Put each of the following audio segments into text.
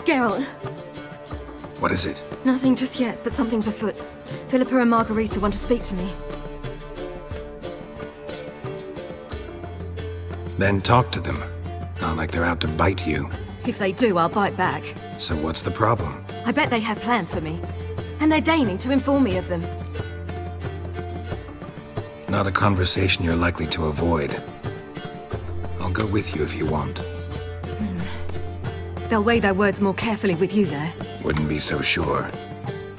Geralt! What is it? Nothing just yet, but something's afoot. Philippa and Margarita want to speak to me. Then talk to them. Not like they're out to bite you. If they do, I'll bite back. So what's the problem? I bet they have plans for me. And they're deigning to inform me of them. Not a conversation you're likely to avoid. I'll go with you if you want. They'll weigh their words more carefully with you there. Wouldn't be so sure.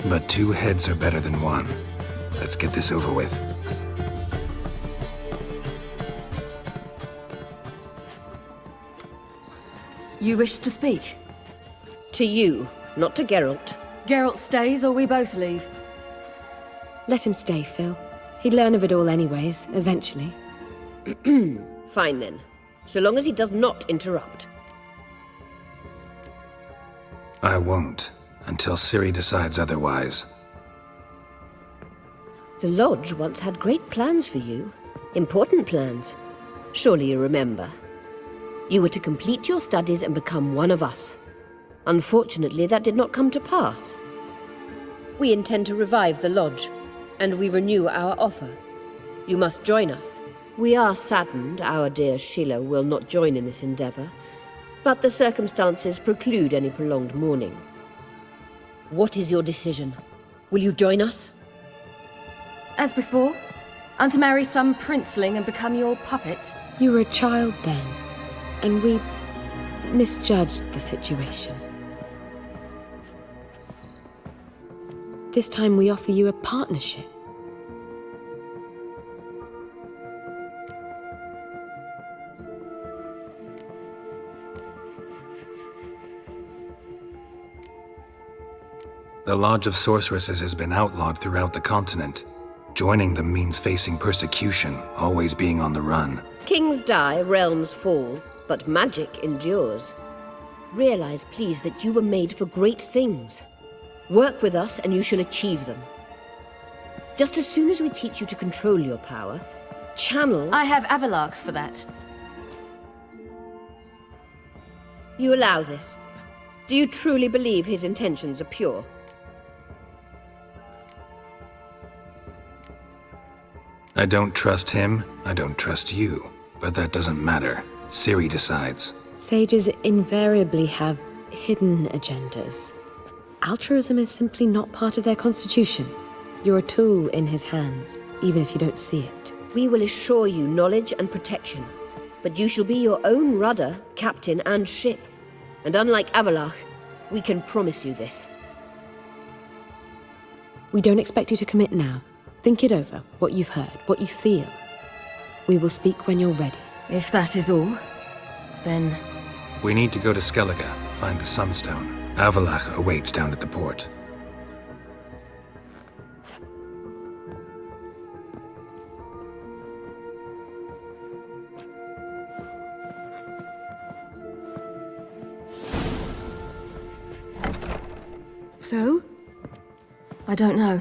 But 2 heads are better than 1. Let's get this over with. You wish to speak? To you, not to Geralt. Geralt stays or we both leave? Let him stay, Phil. He'd learn of it all anyways, eventually. Fine then. So long as he does not interrupt. I won't, until Ciri decides otherwise. The Lodge once had great plans for you. Important plans. Surely you remember. You were to complete your studies and become one of us. Unfortunately, that did not come to pass. We intend to revive the Lodge, and we renew our offer. You must join us. We are saddened our dear Skjall will not join in this endeavor, but the circumstances preclude any prolonged mourning. What is your decision? Will you join us? As before, I'm to marry some princeling and become your puppet. You were a child then, and we misjudged the situation. This time we offer you a partnership. The Lodge of Sorceresses has been outlawed throughout the continent. Joining them means facing persecution, always being on the run. Kings die, realms fall, but magic endures. Realize, please, that you were made for great things. Work with us and you shall achieve them. Just as soon as we teach you to control your power, channel... I have Avallachs for that. You allow this? Do you truly believe his intentions are pure? I don't trust him, I don't trust you. But that doesn't matter. Ciri decides. Sages invariably have hidden agendas. Altruism is simply not part of their constitution. You're a tool in his hands, even if you don't see it. We will assure you knowledge and protection, but you shall be your own rudder, captain, and ship. And unlike Avallach, we can promise you this. We don't expect you to commit now. Think it over, what you've heard, what you feel. We will speak when you're ready. If that is all, then... We need to go to Skjall, find the Sunstone. Avallach awaits down at the port. So? I don't know.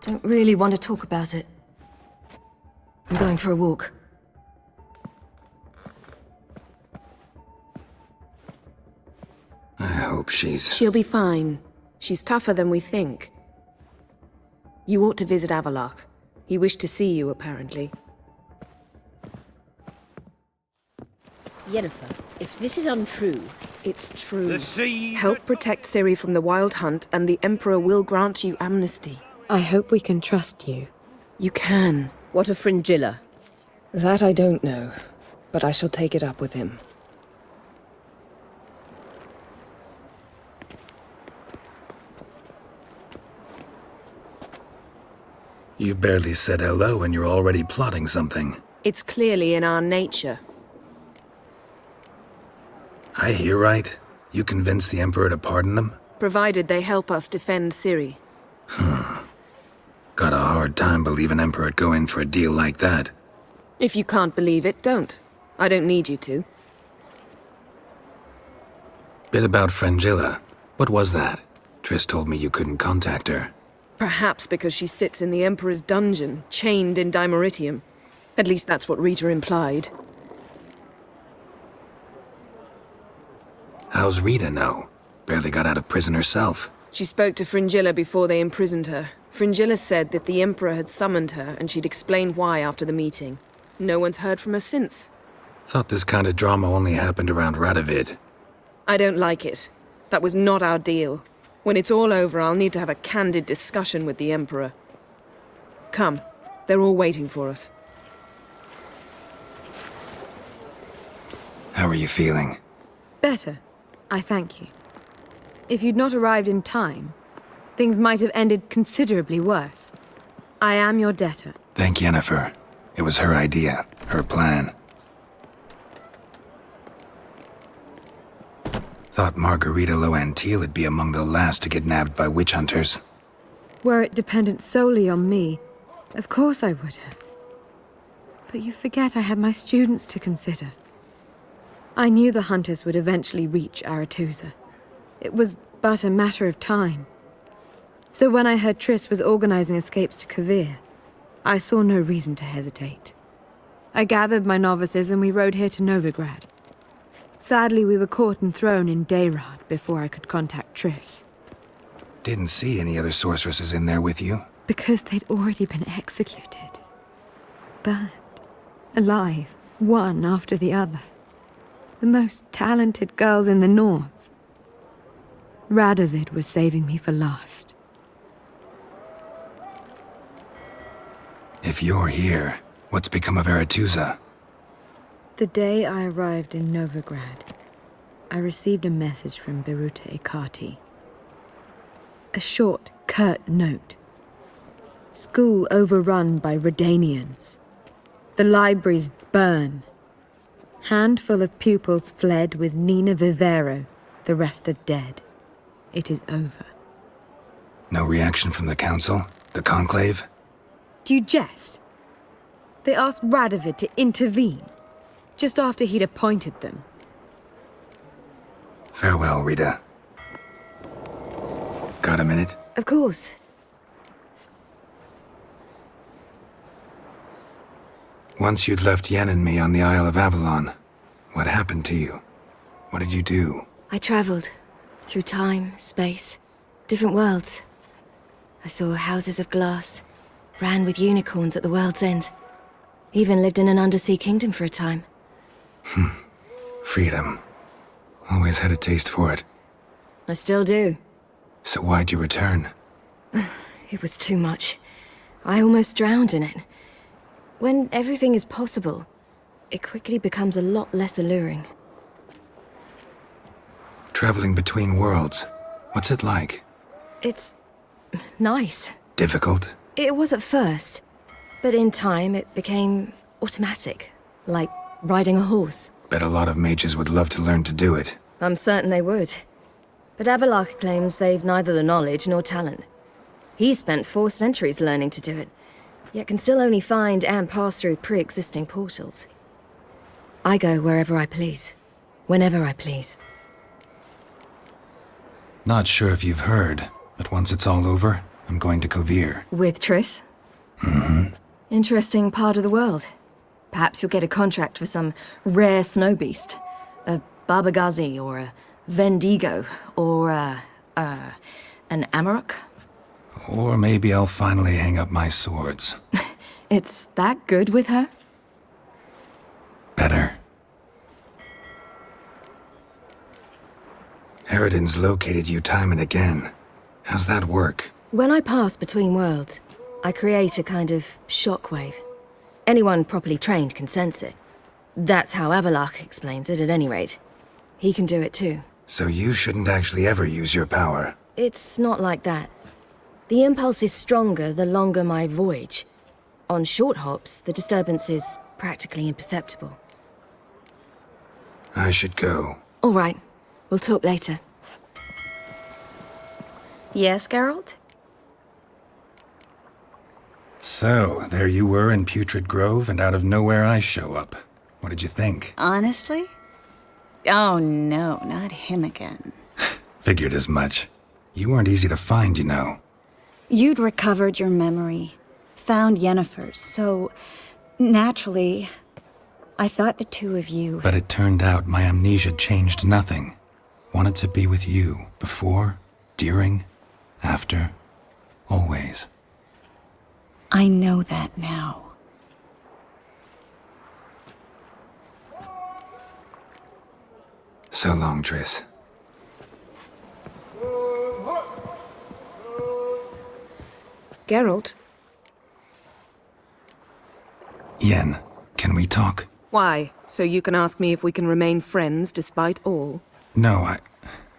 Don't really want to talk about it. I'm going for a walk. I hope she's... She'll be fine. She's tougher than we think. You ought to visit Avallach. He wished to see you, apparently. Yennefer, if this is untrue... It's true. Help protect Ciri from the Wild Hunt, and the Emperor will grant you amnesty. I hope we can trust you. You can. What of Fringilla? That I don't know, but I shall take it up with him. You've barely said hello and you're already plotting something. It's clearly in our nature. I hear right. You convinced the Emperor to pardon them? Provided they help us defend Ciri. Got a hard time believing Emperor'd go in for a deal like that. If you can't believe it, don't. I don't need you to. Bit about Fringilla. What was that? Triss told me you couldn't contact her. Perhaps because she sits in the Emperor's dungeon, chained in Dimeritium. At least that's what Rita implied. How's Rita know? Barely got out of prison herself. She spoke to Fringilla before they imprisoned her. Fringilla said that the Emperor had summoned her and she'd explained why after the meeting. No one's heard from her since. Thought this kind of drama only happened around Radovid. I don't like it. That was not our deal. When it's all over, I'll need to have a candid discussion with the Emperor. Come, they're all waiting for us. How are you feeling? Better. I thank you. If you'd not arrived in time, things might have ended considerably worse. I am your debtor. Thank Yennefer. It was her idea, her plan. Thought Margarita Loantil would be among the last to get nabbed by witch hunters. Were it dependent solely on me, of course I would have. But you forget I had my students to consider. I knew the hunters would eventually reach Aretusa. It was but a matter of time. So when I heard Triss was organizing escapes to Caranthir, I saw no reason to hesitate. I gathered my novices and we rode here to Novigrad. Sadly, we were caught and thrown in Dayrad before I could contact Triss. Didn't see any other sorceresses in there with you? Because they'd already been executed. Burned. Alive, one after the other. The most talented girls in the north. Radovid was saving me for last. If you're here, what's become of Aretusa? The day I arrived in Novigrad, I received a message from Beruta Ikati. A short, curt note. School overrun by Redanians. The libraries burn. Handful of pupils fled with Nina Vivero. The rest are dead. It is over. No reaction from the council? The conclave? Do you jest? They asked Radovid to intervene, just after he'd appointed them. Farewell, Rita. Got a minute? Of course. Once you'd left Yen and me on the Isle of Avalon, what happened to you? What did you do? I traveled through time, space, different worlds. I saw houses of glass, ran with unicorns at the world's end. Even lived in an undersea kingdom for a time. Freedom. Always had a taste for it. I still do. So why'd you return? It was too much. I almost drowned in it. When everything is possible, it quickly becomes a lot less alluring. Traveling between worlds. What's it like? It's nice. Difficult? It was at first, but in time it became automatic, like riding a horse. Bet a lot of mages would love to learn to do it. I'm certain they would. But Avallach claims they've neither the knowledge nor talent. He spent 4 centuries learning to do it, yet can still only find and pass through pre-existing portals. I go wherever I please, whenever I please. Not sure if you've heard, but once it's all over, I'm going to Caranthir. With Triss? Mm-hmm. Interesting part of the world. Perhaps you'll get a contract for some rare snow beast. A Barbagazi or a Vendigo or an Amarok. Or maybe I'll finally hang up my swords. It's that good with her? Better. Eridan's located you time and again. How's that work? When I pass between worlds, I create a kind of shockwave. Anyone properly trained can sense it. That's how Avallach explains it, at any rate. He can do it too. So you shouldn't actually ever use your power. It's not like that. The impulse is stronger the longer my voyage. On short hops, the disturbance is practically imperceptible. I should go. All right. We'll talk later. Yes, Geralt? So, there you were in Putrid Grove, and out of nowhere I show up. What did you think? Honestly? Oh no, not him again. Figured as much. You weren't easy to find, you know. You'd recovered your memory, found Yennefer's, so naturally, I thought the two of you... But it turned out my amnesia changed nothing. Wanted to be with you, before, during, after, always. I know that now. So long, Triss. Geralt? Yen, can we talk? Why? So you can ask me if we can remain friends despite all? No,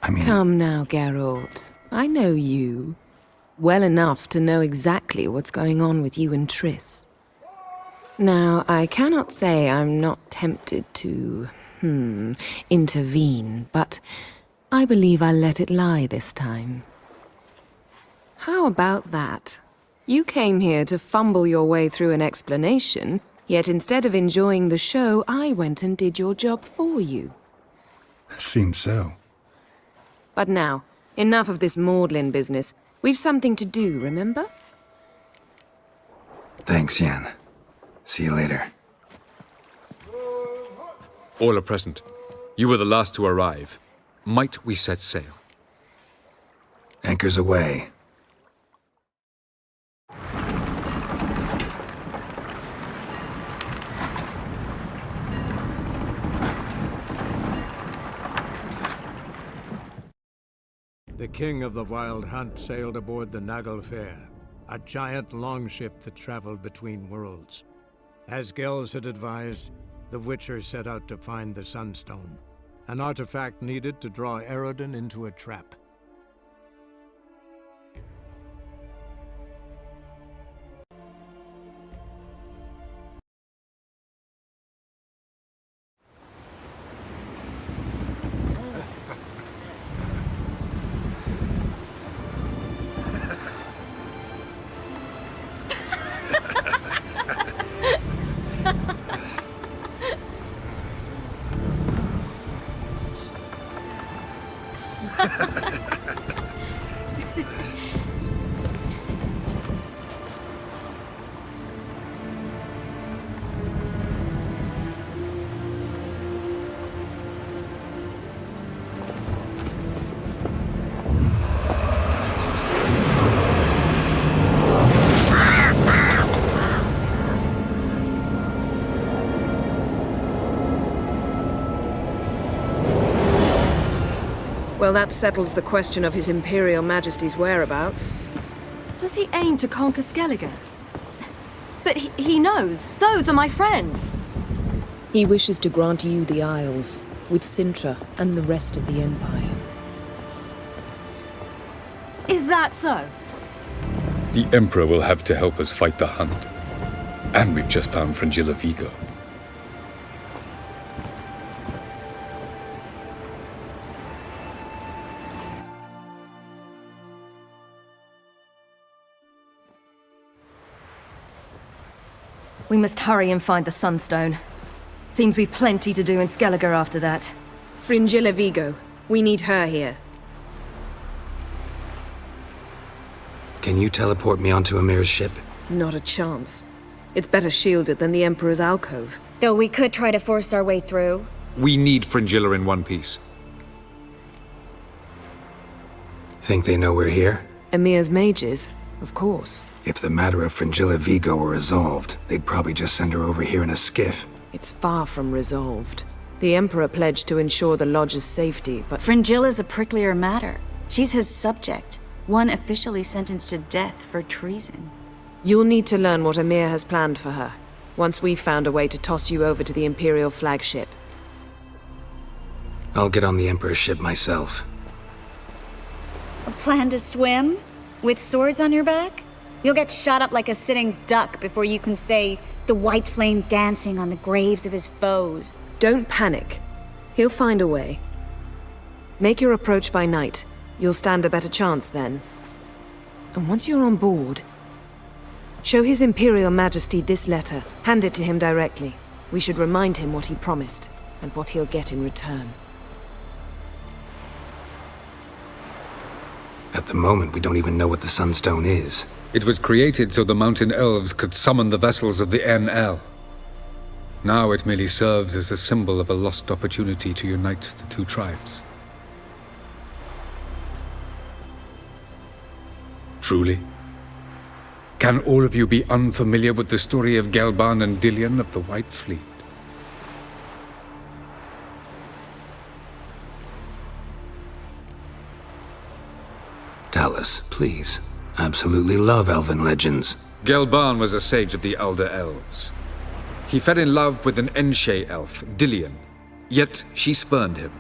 I mean... Come now, Geralt. I know you. Well enough to know exactly what's going on with you and Triss. Now, I cannot say I'm not tempted to, intervene, but I believe I'll let it lie this time. How about that? You came here to fumble your way through an explanation, yet instead of enjoying the show, I went and did your job for you. Seems so. But now, enough of this maudlin business. We've something to do, remember? Thanks, Yen. See you later. All are present. You were the last to arrive. Might we set sail? Anchors away. The king of the Wild Hunt sailed aboard the Naglfar, a giant longship that traveled between worlds. As Skjall had advised, the Witcher set out to find the Sunstone, an artifact needed to draw Eredin into a trap. Well, that settles the question of His Imperial Majesty's whereabouts. Does he aim to conquer Skellige? But he knows. Those are my friends. He wishes to grant you the Isles, with Sintra and the rest of the Empire. Is that so? The Emperor will have to help us fight the Hunt. And we've just found Fringilla Vigo. We must hurry and find the Sunstone. Seems we've plenty to do in Skellige after that. Fringilla Vigo. We need her here. Can you teleport me onto Amir's ship? Not a chance. It's better shielded than the Emperor's alcove. Though we could try to force our way through. We need Fringilla in one piece. Think they know we're here? Emir's mages, of course. If the matter of Fringilla Vigo were resolved, they'd probably just send her over here in a skiff. It's far from resolved. The Emperor pledged to ensure the Lodge's safety, but Fringilla's a pricklier matter. She's his subject, one officially sentenced to death for treason. you'll need to learn what Emir has planned for her, once we've found a way to toss you over to the Imperial flagship. I'll get on the Emperor's ship myself. A plan to swim? With swords on your back? You'll get shot up like a sitting duck before you can say the white flame dancing on the graves of his foes. Don't panic. He'll find a way. Make your approach by night. You'll stand a better chance then. And once you're on board, show His Imperial Majesty this letter. Hand it to him directly. We should remind him what he promised, and what he'll get in return. At the moment, we don't even know what the Sunstone is. It was created so the mountain elves could summon the vessels of the NL. Now it merely serves as a symbol of a lost opportunity to unite the two tribes. Truly? Can all of you be unfamiliar with the story of Gelban and Dillion of the White Fleet? Tell us, please. Absolutely love elven legends. Gelban was a sage of the Elder Elves. He fell in love with an Enshe elf, Dillion, yet she spurned him.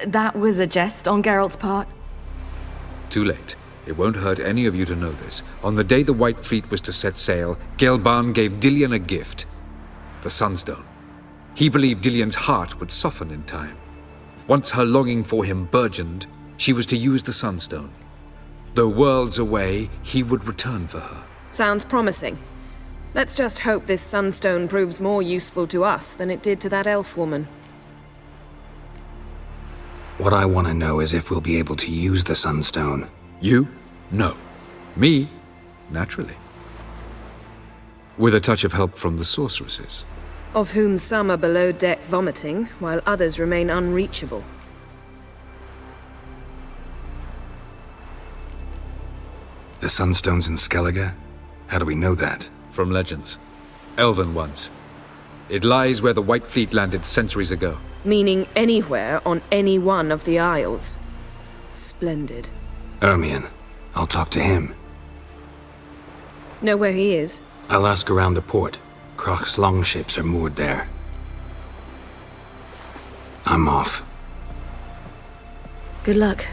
That was a jest on Geralt's part? Too late. It won't hurt any of you to know this. On the day the White Fleet was to set sail, Gelban gave Dillion a gift. The Sunstone. He believed Dillion's heart would soften in time. Once her longing for him burgeoned, she was to use the Sunstone. Though worlds away, he would return for her. Sounds promising. Let's just hope this Sunstone proves more useful to us than it did to that elf woman. What I want to know is if we'll be able to use the Sunstone. You? No. Me? Naturally. With a touch of help from the sorceresses. Of whom some are below deck vomiting, while others remain unreachable. The Sunstone's in Skellige? How do we know that? From legends. Elven ones. It lies where the White Fleet landed centuries ago. Meaning anywhere on any one of the Isles. Splendid. Ermion. I'll talk to him. Know where he is? I'll ask around the port. Croc's longships are moored there. I'm off. Good luck.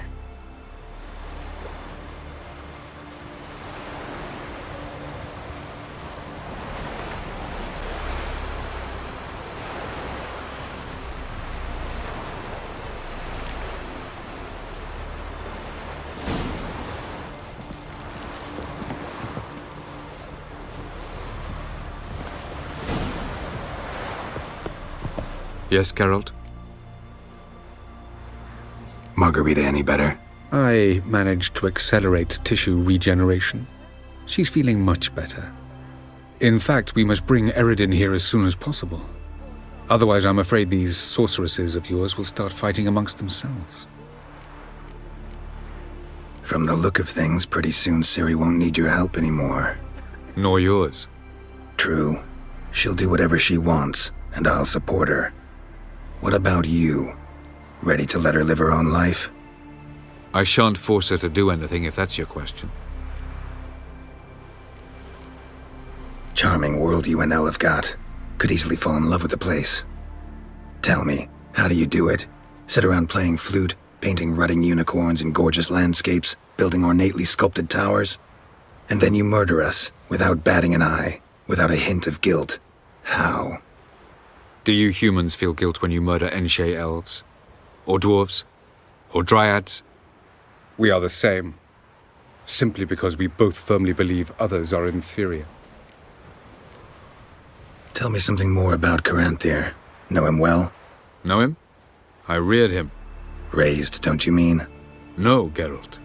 Yes, Geralt? Margarita any better? I managed to accelerate tissue regeneration. She's feeling much better. In fact, we must bring Eredin here as soon as possible. Otherwise, I'm afraid these sorceresses of yours will start fighting amongst themselves. From the look of things, pretty soon Ciri won't need your help anymore. Nor yours. True. She'll do whatever she wants, and I'll support her. What about you? Ready to let her live her own life? I shan't force her to do anything if that's your question. Charming world you and Elle have got. Could easily fall in love with the place. Tell me, how do you do it? Sit around playing flute, painting rutting unicorns in gorgeous landscapes, building ornately sculpted towers? And then you murder us, without batting an eye, without a hint of guilt. How? Do you humans feel guilt when you murder Enshe elves? Or dwarves? Or dryads? We are the same. Simply because we both firmly believe others are inferior. Tell me something more about Caranthir. Know him well? Know him? I reared him. Raised, don't you mean? No, Geralt.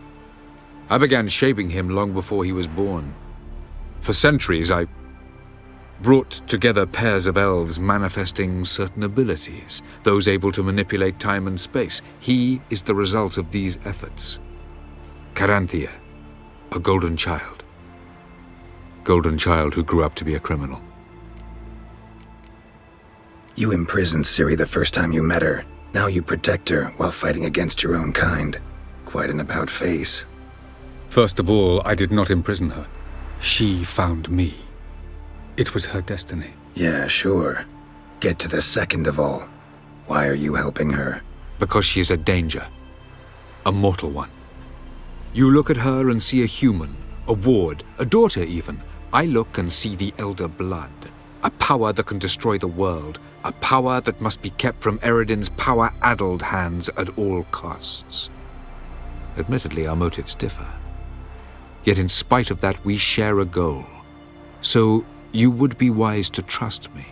I began shaping him long before he was born. For centuries, I brought together pairs of elves manifesting certain abilities, those able to manipulate time and space. He is the result of these efforts. Caranthir, a golden child. Golden child who grew up to be a criminal. You imprisoned Ciri the first time you met her. Now you protect her while fighting against your own kind. Quite an about-face. First of all, I did not imprison her. She found me. It was her destiny. Yeah, sure. Get to the second of all. Why are you helping her? Because she is a danger. A mortal one. You look at her and see a human, a ward, a daughter even. I look and see the elder blood. A power that can destroy the world. A power that must be kept from Eredin's power-addled hands at all costs. Admittedly, our motives differ. Yet in spite of that, we share a goal. So, you would be wise to trust me.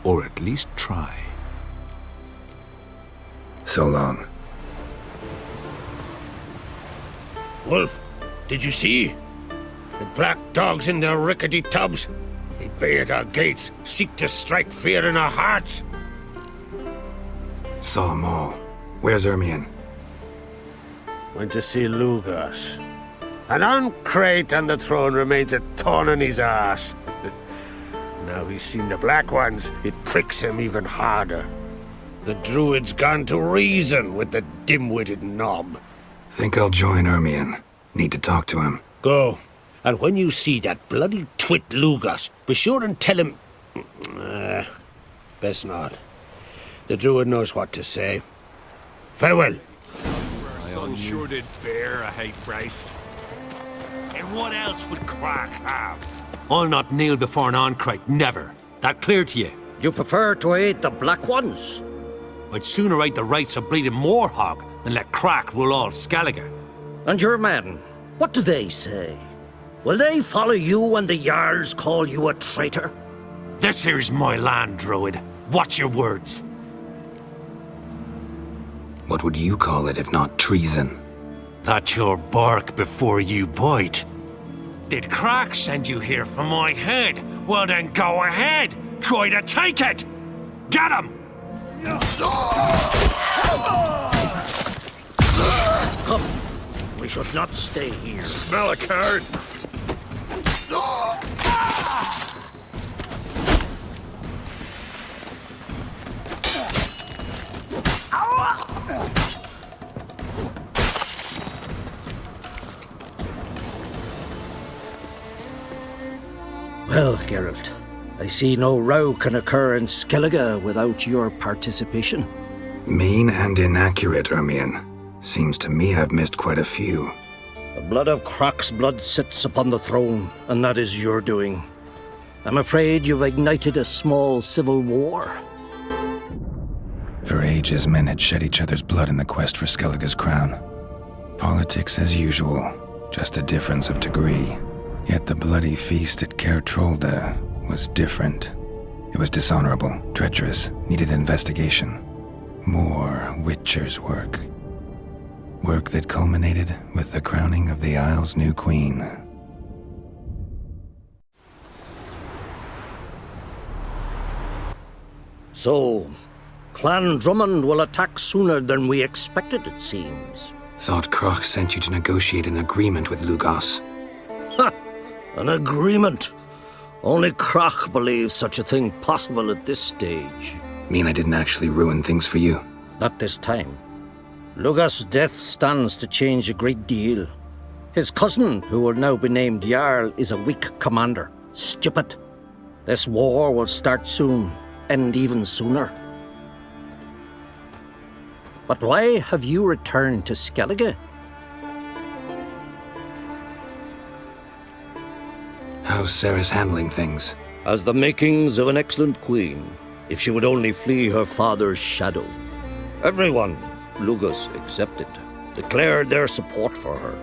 Or at least try. So long. Wolf, did you see? The black dogs in their rickety tubs. They bay at our gates, seek to strike fear in our hearts. Saw 'em all. Where's Ermion? Went to see Lugas. An uncrate on the throne remains a thorn in his ass. Now he's seen the Black Ones, it pricks him even harder. The druid's gone to reason with the dim-witted knob. Think I'll join Ermion. Need to talk to him. Go. And when you see that bloody twit Lugas, be sure and tell him... best not. The druid knows what to say. Farewell. Our son sure did bear a hate price. And what else would Quark have? I'll not kneel before an Oncrite, never. That clear to you? You prefer to aid the Black Ones? I'd sooner aid the rights of bleeding Moorhog than let Crack rule all Skellige. And your men, what do they say? Will they follow you when the Jarls call you a traitor? This here's my land, Druid. Watch your words. What would you call it if not treason? That's your bark before you bite. Did Crack send you here for my head? Well then go ahead! Try to take it! Get him! Come, we should not stay here. Smell a card. Well, Geralt, I see no row can occur in Skellige without your participation. Mean and inaccurate, Ermion. Seems to me I've missed quite a few. The blood of Croc's blood sits upon the throne, and that is your doing. I'm afraid you've ignited a small civil war. For ages, men had shed each other's blood in the quest for Skellige's crown. Politics as usual, just a difference of degree. Yet the bloody feast at Caer Trolda was different. It was dishonorable, treacherous, needed investigation. More Witcher's work. Work that culminated with the crowning of the Isle's new queen. So, Clan Drummond will attack sooner than we expected, it seems. Thought Croc sent you to negotiate an agreement with Lugas. Ha! An agreement? Only Croc believes such a thing possible at this stage. Mean I didn't actually ruin things for you? Not this time. Lugas' death stands to change a great deal. His cousin, who will now be named Jarl, is a weak commander. Stupid. This war will start soon, end even sooner. But why have you returned to Skellige? How's Ceres handling things? Has the makings of an excellent queen, if she would only flee her father's shadow. Everyone, Lugas excepted, declared their support for her.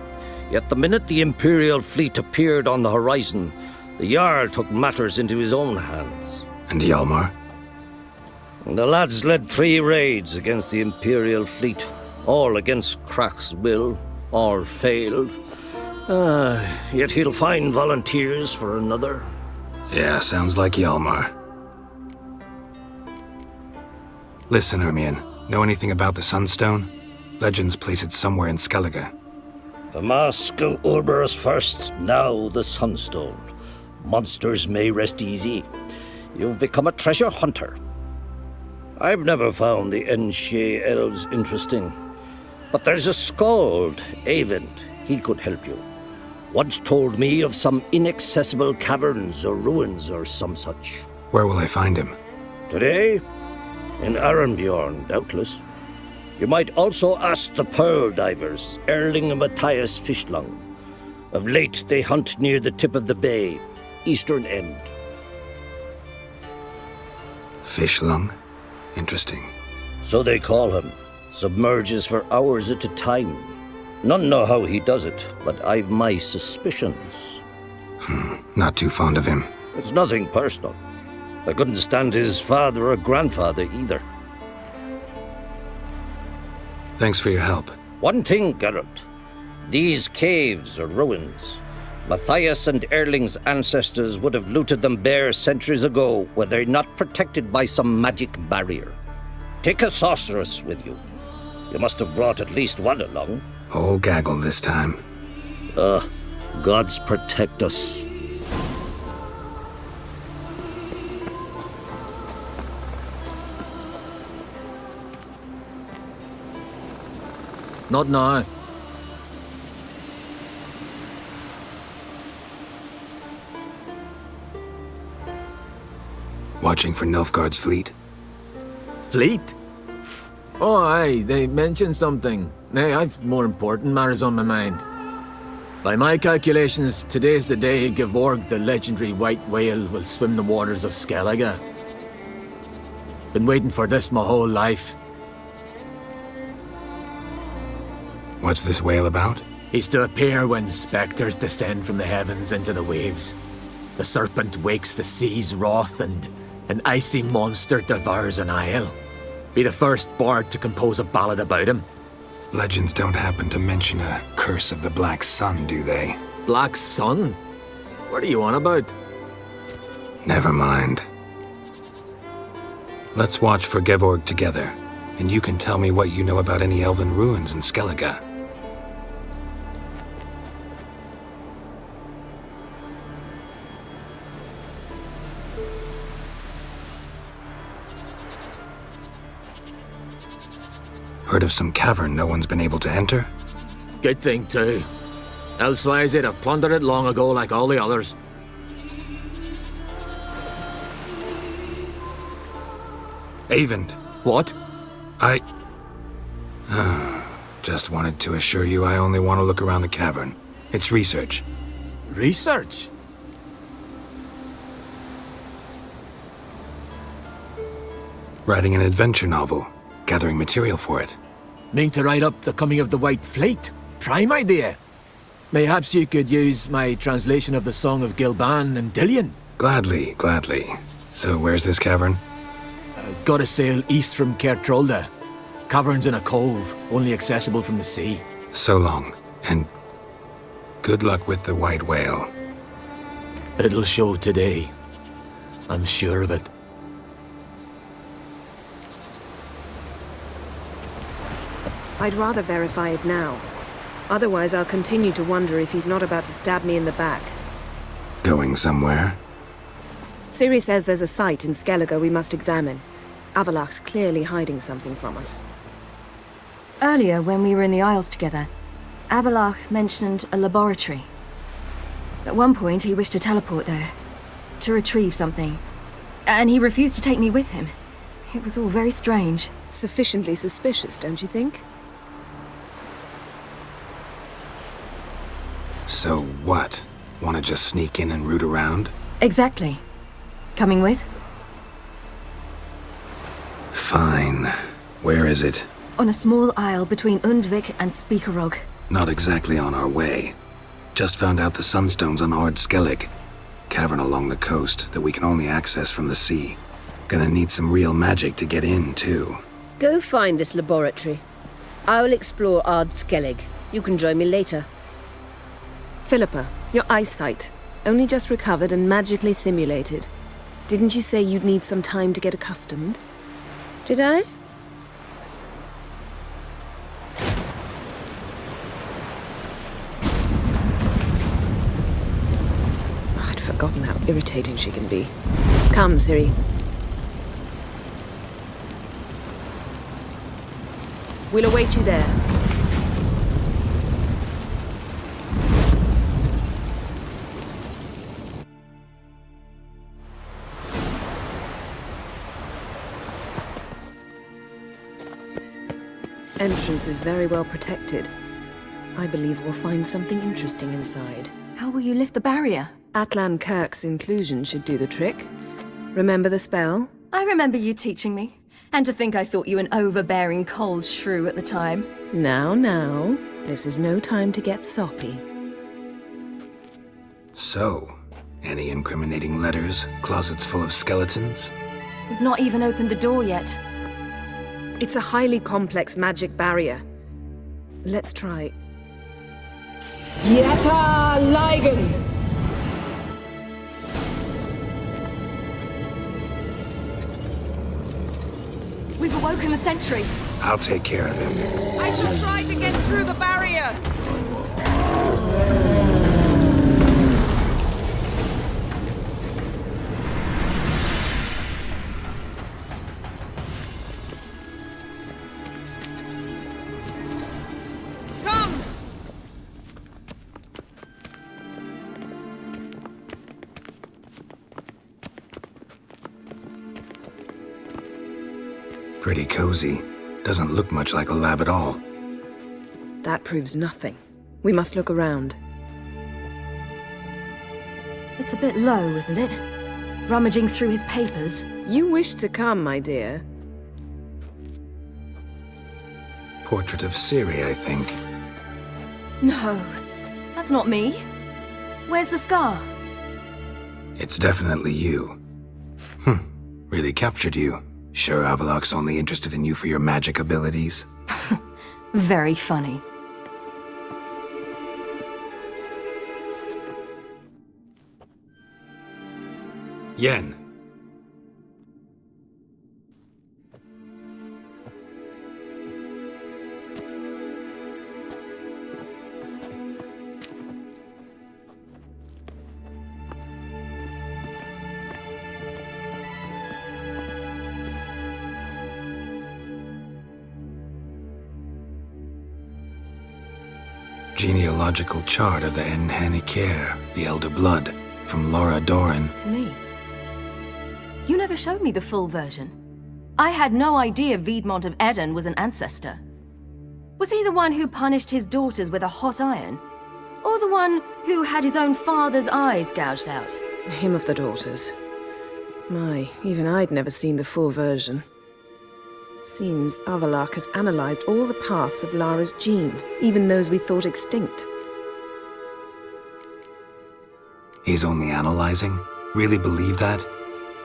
Yet the minute the Imperial fleet appeared on the horizon, the Jarl took matters into his own hands. And Hjalmar? The lads led 3 raids against the Imperial fleet, all against Crac's will, all failed. Yet he'll find volunteers for another. Yeah, sounds like Hjalmar. Listen, Ermion, know anything about the Sunstone? Legends place it somewhere in Skellige. The Mask of Urber's first, now the Sunstone. Monsters may rest easy. You've become a treasure hunter. I've never found the Enshe elves interesting. But there's a skald, Eyvind. He could help you. Once told me of some inaccessible caverns or ruins or some such. Where will I find him? Today? In Arenbjorn, doubtless. You might also ask the pearl divers, Erling and Matthias Fishlung. Of late, they hunt near the tip of the bay, eastern end. Fishlung? Interesting. So they call him. Submerges for hours at a time. None know how he does it, but I've my suspicions. Not too fond of him. It's nothing personal. I couldn't stand his father or grandfather either. Thanks for your help. One thing, Geralt. These caves are ruins. Matthias and Erling's ancestors would have looted them bare centuries ago were they not protected by some magic barrier. Take a sorceress with you. You must have brought at least one along. Whole gaggle this time. Gods protect us. Not now. Watching for Nilfgaard's fleet? Fleet? Oh, aye, they mentioned something. Nay, I've more important matters on my mind. By my calculations, today's the day Gevorg, the legendary white whale, will swim the waters of Skellige. Been waiting for this my whole life. What's this whale about? He's to appear when spectres descend from the heavens into the waves. The serpent wakes the sea's wrath and an icy monster devours an isle. Be the first bard to compose a ballad about him. Legends don't happen to mention a curse of the Black Sun, do they? Black Sun? What are you on about? Never mind. Let's watch for Gevorg together, and you can tell me what you know about any elven ruins in Skellige. Heard of some cavern no one's been able to enter? Good thing too. Elsewise they'd have plundered it long ago like all the others. Avend. What? I... just wanted to assure you I only want to look around the cavern. It's research. Research? Writing an adventure novel. Gathering material for it. Mean to write up the coming of the White Fleet? Prime idea. Mayhaps you could use my translation of the Song of Gilban and Dillion. Gladly, gladly. So where's this cavern? Gotta sail east from Kertrolda. Cavern's in a cove, only accessible from the sea. So long, and good luck with the white whale. It'll show today. I'm sure of it. I'd rather verify it now. Otherwise, I'll continue to wonder if he's not about to stab me in the back. Going somewhere? Ciri says there's a site in Skellige we must examine. Avallach's clearly hiding something from us. Earlier, when we were in the Isles together, Avallach mentioned a laboratory. At one point, he wished to teleport there, to retrieve something. And he refused to take me with him. It was all very strange. Sufficiently suspicious, don't you think? So what? Want to just sneak in and root around? Exactly. Coming with? Fine. Where is it? On a small isle between Undvik and Speakerog. Not exactly on our way. Just found out the Sunstone's on Ard Skellig. Cavern along the coast that we can only access from the sea. Gonna need some real magic to get in, too. Go find this laboratory. I will explore Ard Skellig. You can join me later. Philippa, your eyesight. Only just recovered and magically simulated. Didn't you say you'd need some time to get accustomed? Did I? I'd forgotten how irritating she can be. Come, Ciri. We'll await you there. Entrance is very well protected. I believe we'll find something interesting inside. How will you lift the barrier? Atlan Kirk's inclusion should do the trick. Remember the spell? I remember you teaching me. And to think I thought you an overbearing cold shrew at the time. Now. This is no time to get soppy. So, any incriminating letters? Closets full of skeletons? We've not even opened the door yet. It's a highly complex magic barrier. Let's try. Yeta Ligen! We've awoken the sentry. I'll take care of him. I shall try to get through the barrier! Pretty cozy. Doesn't look much like a lab at all. That proves nothing. We must look around. It's a bit low, isn't it? Rummaging through his papers. You wish to come, my dear. Portrait of Ciri, I think. No, that's not me. Where's the scar? It's definitely you. Really captured you. Sure Avallachs only interested in you for your magic abilities? Very funny. Yen. Genealogical chart of the Enhanikir, the Elder Blood, from Laura Doran. To me. You never showed me the full version. I had no idea Viedmont of Eden was an ancestor. Was he the one who punished his daughters with a hot iron? Or the one who had his own father's eyes gouged out? Him of the daughters. My, even I'd never seen the full version. Seems Avallach has analyzed all the paths of Lara's gene, even those we thought extinct. He's only analyzing? Really believe that?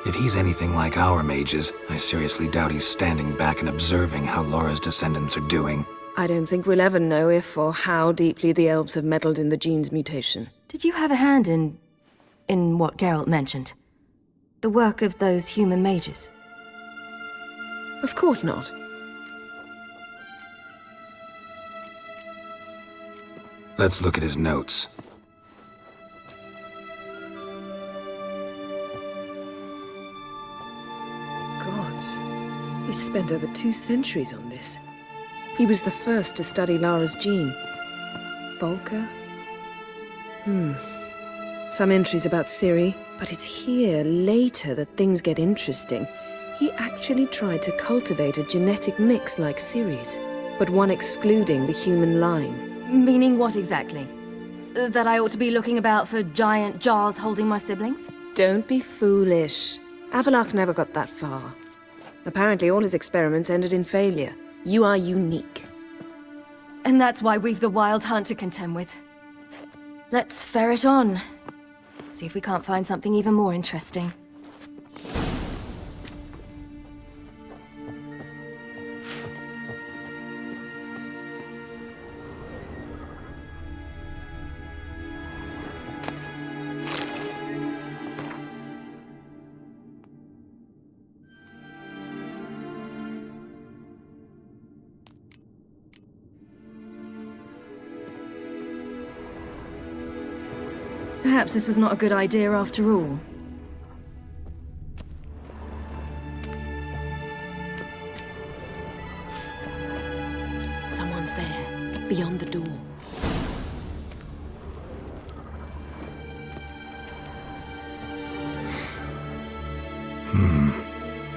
If he's anything like our mages, I seriously doubt he's standing back and observing how Laura's descendants are doing. I don't think we'll ever know if or how deeply the elves have meddled in the gene's mutation. Did you have a hand in what Geralt mentioned? The work of those human mages? Of course not. Let's look at his notes. Gods, he spent over 2 centuries on this. He was the first to study Lara's gene. Volker? Some entries about Ciri, but it's here, later, that things get interesting. He actually tried to cultivate a genetic mix like Ciri's, but one excluding the human line. Meaning what exactly? That I ought to be looking about for giant jars holding my siblings? Don't be foolish. Avallach never got that far. Apparently all his experiments ended in failure. You are unique. And that's why we've the Wild Hunt to contend with. Let's ferret on. See if we can't find something even more interesting. Perhaps this was not a good idea after all. Someone's there, beyond the door.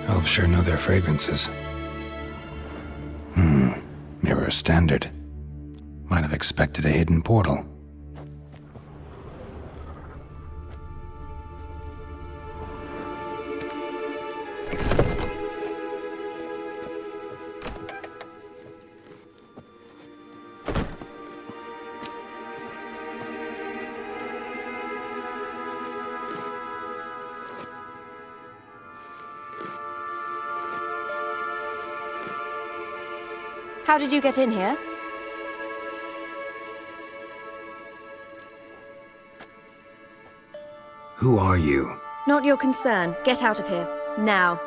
Elves sure know their fragrances. Mirror standard. Might have expected a hidden portal. How did you get in here? Who are you? Not your concern. Get out of here. Now.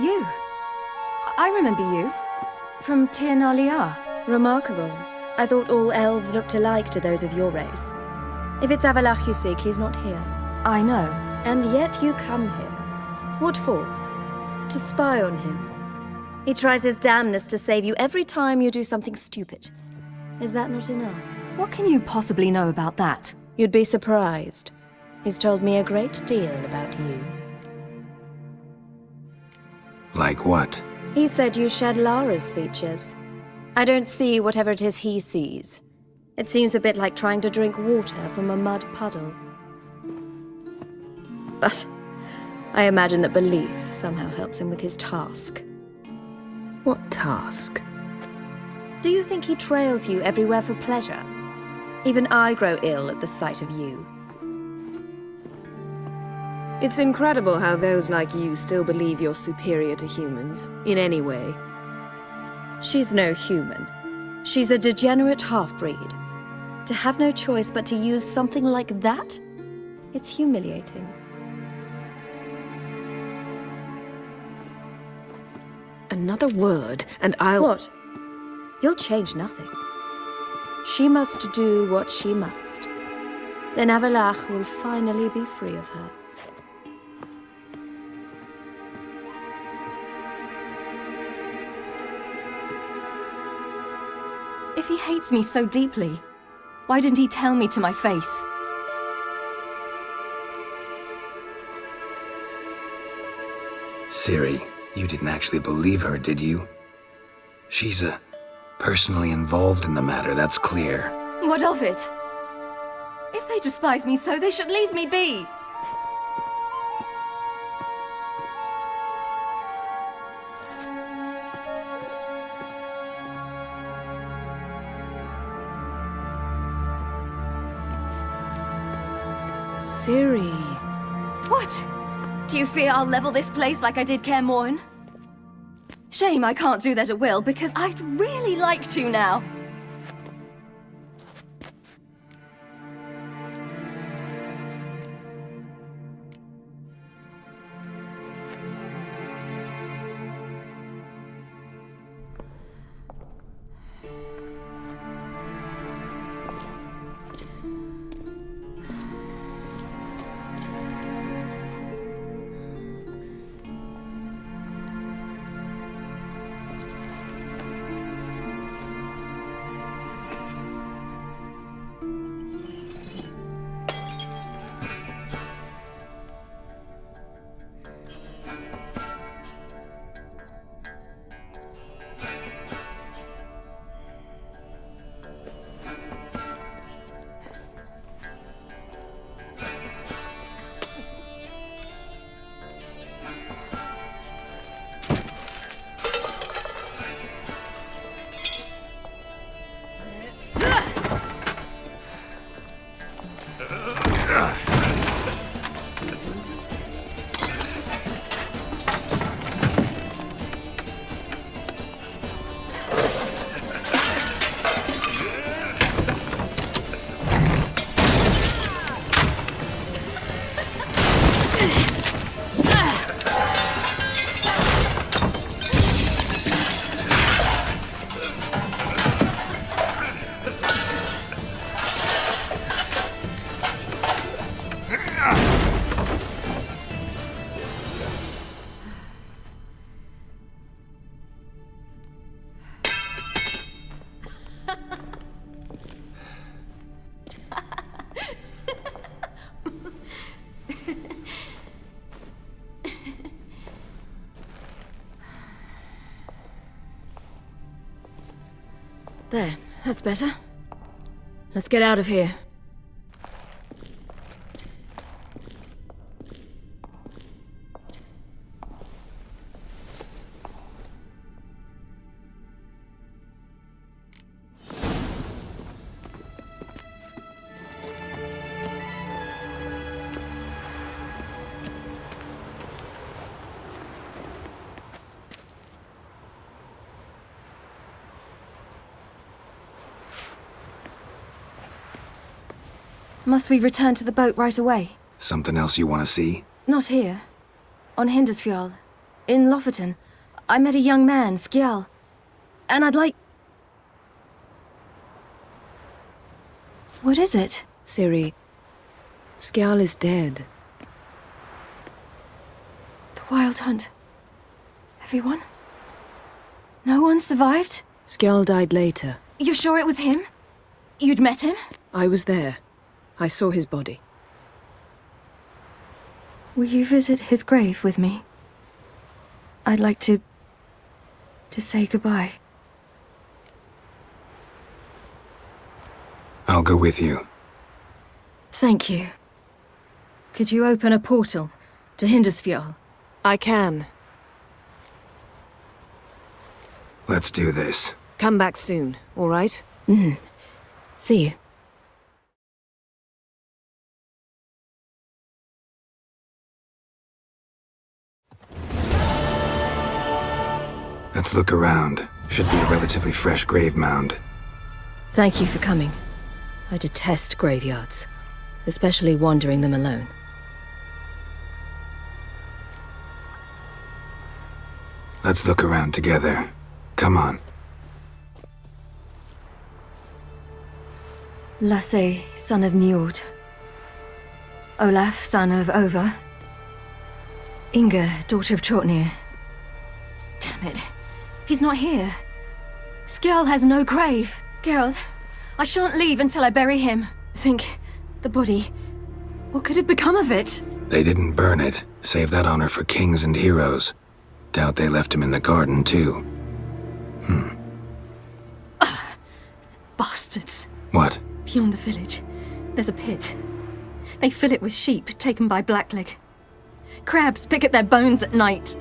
You? I remember you. From Tir na Liar. Remarkable. I thought all elves looked alike to those of your race. If it's Avallach you seek, he's not here. I know. And yet you come here. What for? To spy on him. He tries his damnedest to save you every time you do something stupid. Is that not enough? What can you possibly know about that? You'd be surprised. He's told me a great deal about you. Like what? He said you shared Lara's features. I don't see whatever it is he sees. It seems a bit like trying to drink water from a mud puddle. But I imagine that belief somehow helps him with his task. What task? Do you think he trails you everywhere for pleasure? Even I grow ill at the sight of you. It's incredible how those like you still believe you're superior to humans, in any way. She's no human. She's a degenerate half-breed. To have no choice but to use something like that? It's humiliating. Another word, and I'll— What? You'll change nothing. She must do what she must. Then Avallachs will finally be free of her. If he hates me so deeply, why didn't he tell me to my face? Ciri, you didn't actually believe her, did you? She's personally involved in the matter, that's clear. What of it? If they despise me so, they should leave me be. Ciri. What? Do you fear I'll level this place like I did Kaer Morhen? Shame I can't do that at will, because I'd really like to now. There, that's better. Let's get out of here. Must we return to the boat right away? Something else you want to see? Not here. On Skjall. In Lofoten. I met a young man, Skjall. And I'd like... What is it? Ciri, Skjall is dead. The Wild Hunt. Everyone? No one survived? Skjall died later. You're sure it was him? You'd met him? I was there. I saw his body. Will you visit his grave with me? I'd like to say goodbye. I'll go with you. Thank you. Could you open a portal to Skjall? I can. Let's do this. Come back soon, all right? See you. Let's look around. Should be a relatively fresh grave mound. Thank you for coming. I detest graveyards, especially wandering them alone. Let's look around together. Come on. Lasse, son of Njord. Olaf, son of Over. Inga, daughter of Trotnir. Damn it. He's not here. Skjall has no grave. Geralt, I shan't leave until I bury him. Think, the body. What could have become of it? They didn't burn it. Save that honor for kings and heroes. Doubt they left him in the garden, too. Bastards. What? Beyond the village, there's a pit. They fill it with sheep taken by Blackleg. Crabs pick at their bones at night.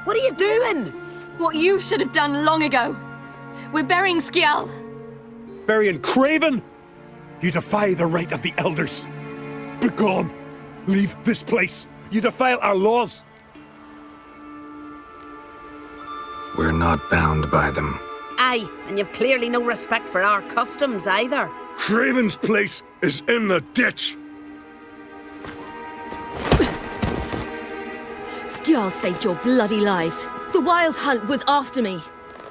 What are you doing? What you should have done long ago. We're burying Skjall. Burying Craven? You defy the right of the elders. Begone! Leave this place. You defile our laws. We're not bound by them. Aye, and you've clearly no respect for our customs either. Craven's place is in the ditch. Skjall saved your bloody lives. The Wild Hunt was after me.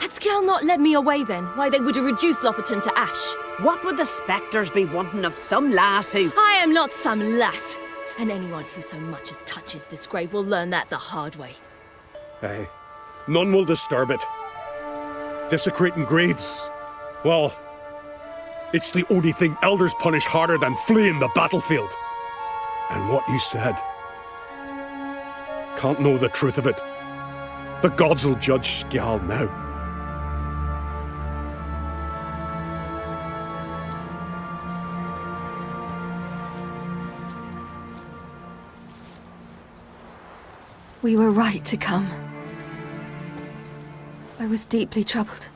Had Skjall not led me away then, why they would have reduced Lofoten to ash. What would the spectres be wanting of some lass who... I am not some lass. And anyone who so much as touches this grave will learn that the hard way. Aye. None will disturb it. Desecrating graves. Well, it's the only thing elders punish harder than fleeing the battlefield. And what you said. Can't know the truth of it. The gods will judge Skjall now. We were right to come. I was deeply troubled.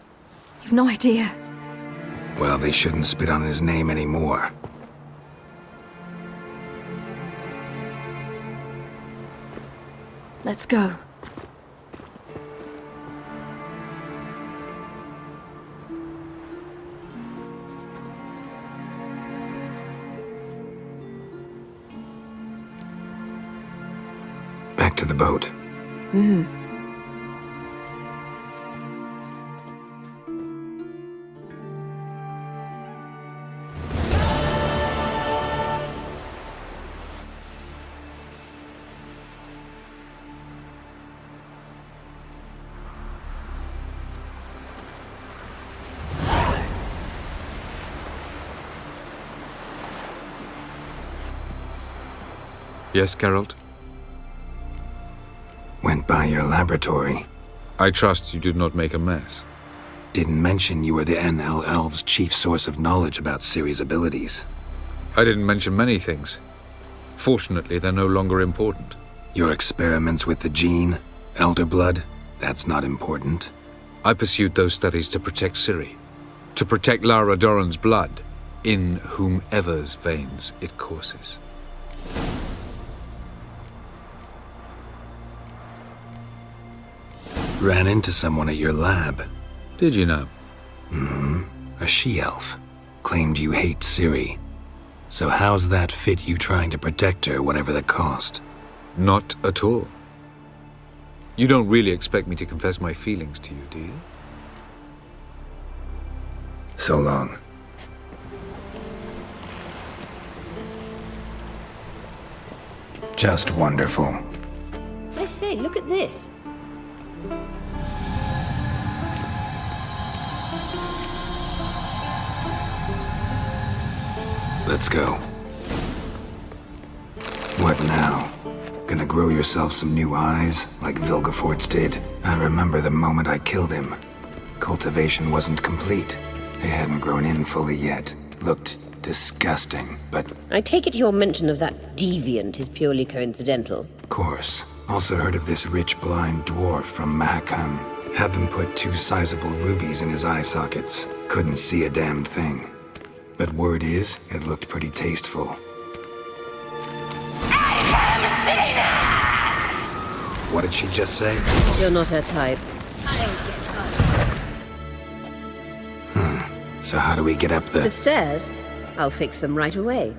You've no idea. Well, they shouldn't spit on his name anymore. Let's go. Back to the boat. Yes, Geralt? Went by your laboratory. I trust you did not make a mess. Didn't mention you were the NL Elves' chief source of knowledge about Ciri's abilities. I didn't mention many things. Fortunately, they're no longer important. Your experiments with the gene, Elder Blood, that's not important. I pursued those studies to protect Ciri. To protect Lara Doran's blood, in whomever's veins it courses. Ran into someone at your lab. Did you know? A she-elf. Claimed you hate Ciri. So how's that fit you trying to protect her, whatever the cost? Not at all. You don't really expect me to confess my feelings to you, do you? So long. Just wonderful. I say, look at this. Let's go. What now? Gonna grow yourself some new eyes, like Vilgefortz did? I remember the moment I killed him. Cultivation wasn't complete. They hadn't grown in fully yet. Looked disgusting, but... I take it your mention of that deviant is purely coincidental. Of course. Also heard of this rich blind dwarf from Mahakam. Had them put 2 sizable rubies in his eye sockets. Couldn't see a damned thing. But word is, it looked pretty tasteful. What did she just say? You're not her type. So how do we get up The stairs? I'll fix them right away.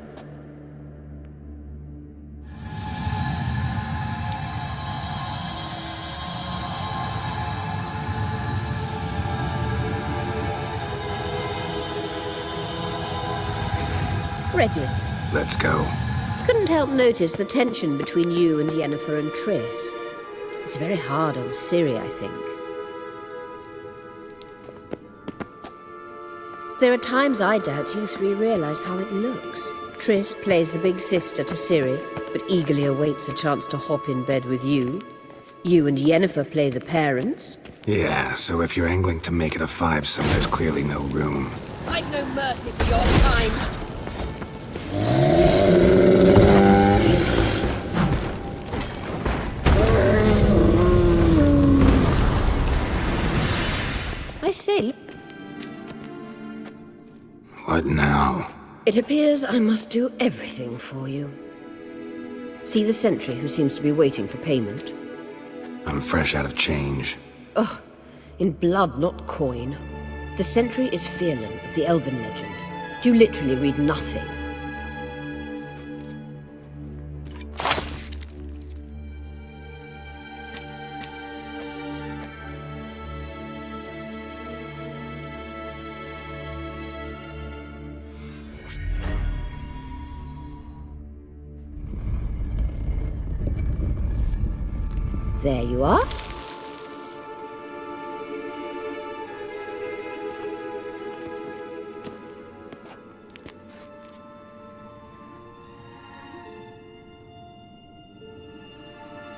Ready. Let's go. Couldn't help notice the tension between you and Yennefer and Triss. It's very hard on Ciri, I think. There are times I doubt you three realize how it looks. Triss plays the big sister to Ciri, but eagerly awaits a chance to hop in bed with you. You and Yennefer play the parents. Yeah, so if you're angling to make it a 5-some, there's clearly no room. I've no mercy for your kind. I say... What now? It appears I must do everything for you. See the sentry who seems to be waiting for payment? I'm fresh out of change. Ugh, in blood, not coin. The sentry is Fearlan of the Elven legend. You literally read nothing. There you are.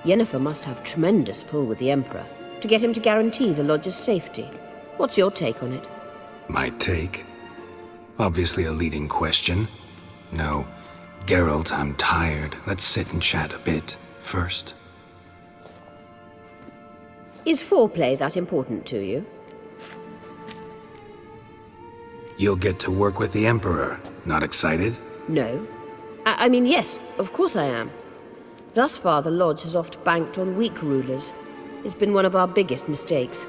Yennefer must have tremendous pull with the Emperor to get him to guarantee the Lodge's safety. What's your take on it? My take? Obviously a leading question. No. Geralt, I'm tired. Let's sit and chat a bit first. Is foreplay that important to you? You'll get to work with the Emperor. Not excited? No. I mean, yes, of course I am. Thus far, the Lodge has oft banked on weak rulers. It's been one of our biggest mistakes.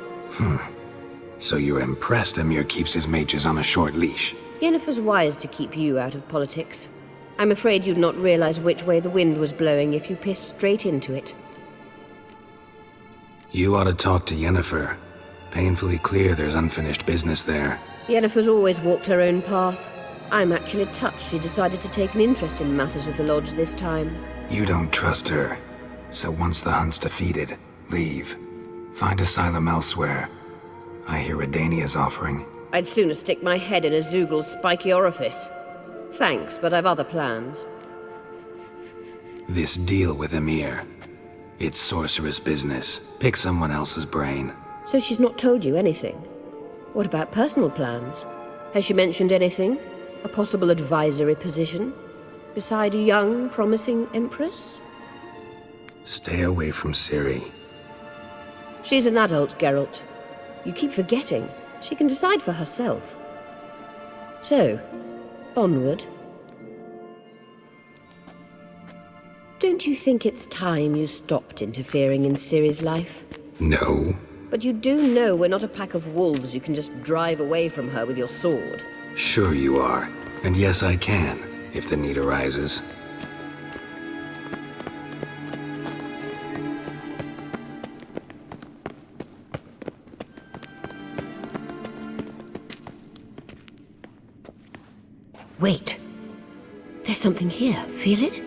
So you're impressed Emir keeps his mages on a short leash? Yennefer's wise to keep you out of politics. I'm afraid you'd not realize which way the wind was blowing if you pissed straight into it. You ought to talk to Yennefer. Painfully clear there's unfinished business there. Yennefer's always walked her own path. I'm actually touched she decided to take an interest in matters of the Lodge this time. You don't trust her. So once the hunt's defeated, leave. Find asylum elsewhere. I hear Redania's offering. I'd sooner stick my head in a Zoogl's spiky orifice. Thanks, but I've other plans. This deal with Emir. It's sorceress business. Pick someone else's brain. So she's not told you anything? What about personal plans? Has she mentioned anything? A possible advisory position? Beside a young, promising empress? Stay away from Ciri. She's an adult, Geralt. You keep forgetting. She can decide for herself. So, onward. Don't you think it's time you stopped interfering in Ciri's life? No. But you do know we're not a pack of wolves you can just drive away from her with your sword. Sure you are. And yes, I can, if the need arises. Wait. There's something here. Feel it?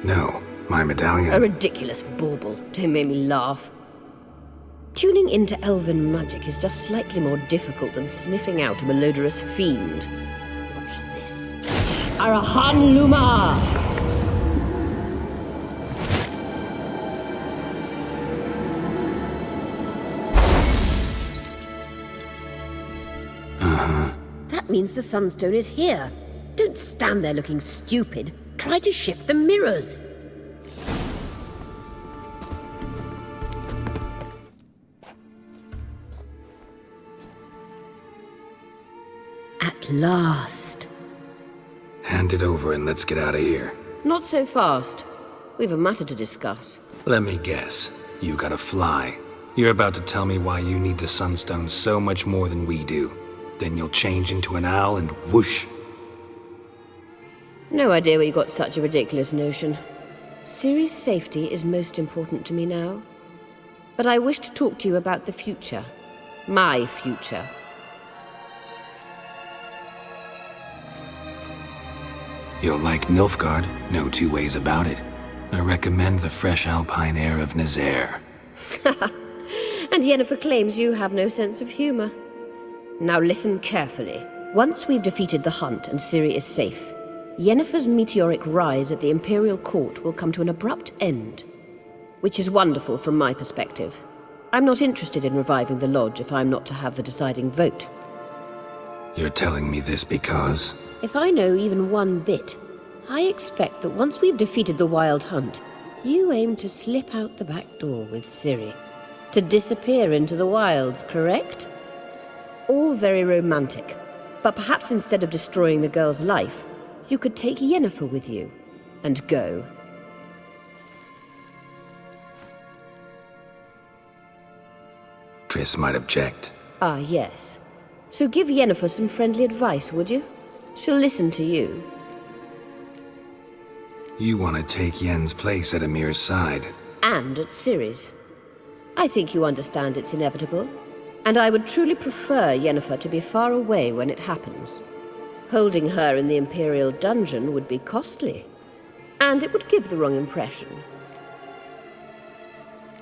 No, my medallion. A ridiculous bauble. Don't make me laugh. Tuning into elven magic is just slightly more difficult than sniffing out a malodorous fiend. Watch this. Arahan Luma! That means the Sunstone is here. Don't stand there looking stupid. Try to shift the mirrors. At last. Hand it over and let's get out of here. Not so fast. We've a matter to discuss. Let me guess. You gotta fly. You're about to tell me why you need the Sunstone so much more than we do. Then you'll change into an owl and whoosh. No idea where you got such a ridiculous notion. Ciri's safety is most important to me now. But I wish to talk to you about the future. My future. You'll like Nilfgaard, no two ways about it. I recommend the fresh alpine air of Nazaire. And Yennefer claims you have no sense of humor. Now listen carefully. Once we've defeated the hunt and Ciri is safe, Yennefer's meteoric rise at the Imperial Court will come to an abrupt end. Which is wonderful from my perspective. I'm not interested in reviving the Lodge if I'm not to have the deciding vote. You're telling me this because... If I know even one bit, I expect that once we've defeated the Wild Hunt, you aim to slip out the back door with Ciri. To disappear into the wilds, correct? All very romantic. But perhaps instead of destroying the girl's life, you could take Yennefer with you, and go. Triss might object. Ah, yes. So give Yennefer some friendly advice, would you? She'll listen to you. You want to take Yen's place at Emir's side. And at Ciri's. I think you understand it's inevitable. And I would truly prefer Yennefer to be far away when it happens. Holding her in the Imperial dungeon would be costly. And it would give the wrong impression.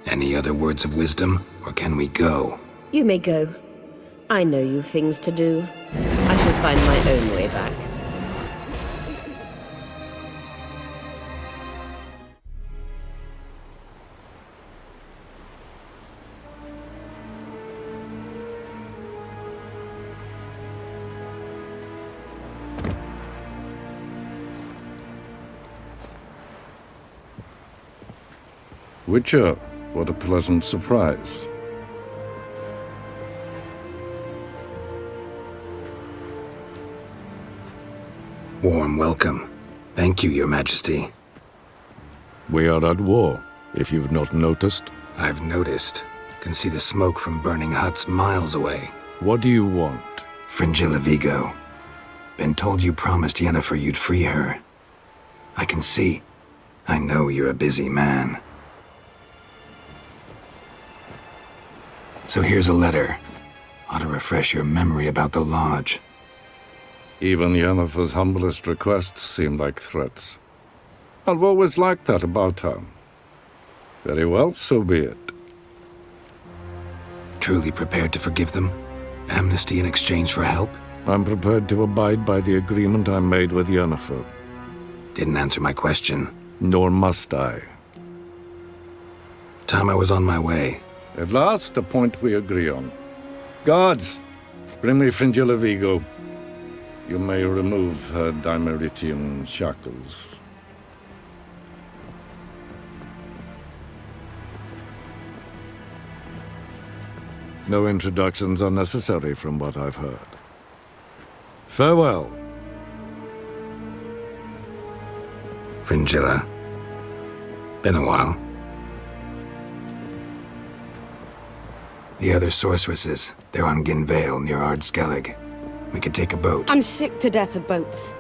Any other words of wisdom, or can we go? You may go. I know you've things to do. I shall find my own way back. Witcher, what a pleasant surprise. Warm welcome. Thank you, Your Majesty. We are at war, if you've not noticed. I've noticed. Can see the smoke from burning huts miles away. What do you want? Fringilla Vigo. Been told you promised Yennefer you'd free her. I can see. I know you're a busy man. So here's a letter. Ought to refresh your memory about the Lodge. Even Yennefer's humblest requests seem like threats. I've always liked that about her. Very well, so be it. Truly prepared to forgive them? Amnesty in exchange for help? I'm prepared to abide by the agreement I made with Yennefer. Didn't answer my question. Nor must I. Time I was on my way. At last, a point we agree on. Guards, bring me Fringilla Vigo. You may remove her Dimeritian shackles. No introductions are necessary from what I've heard. Farewell. Fringilla. Been a while. The other sorceresses, they're on Ginvale near Ardskellig. We could take a boat. I'm sick to death of boats.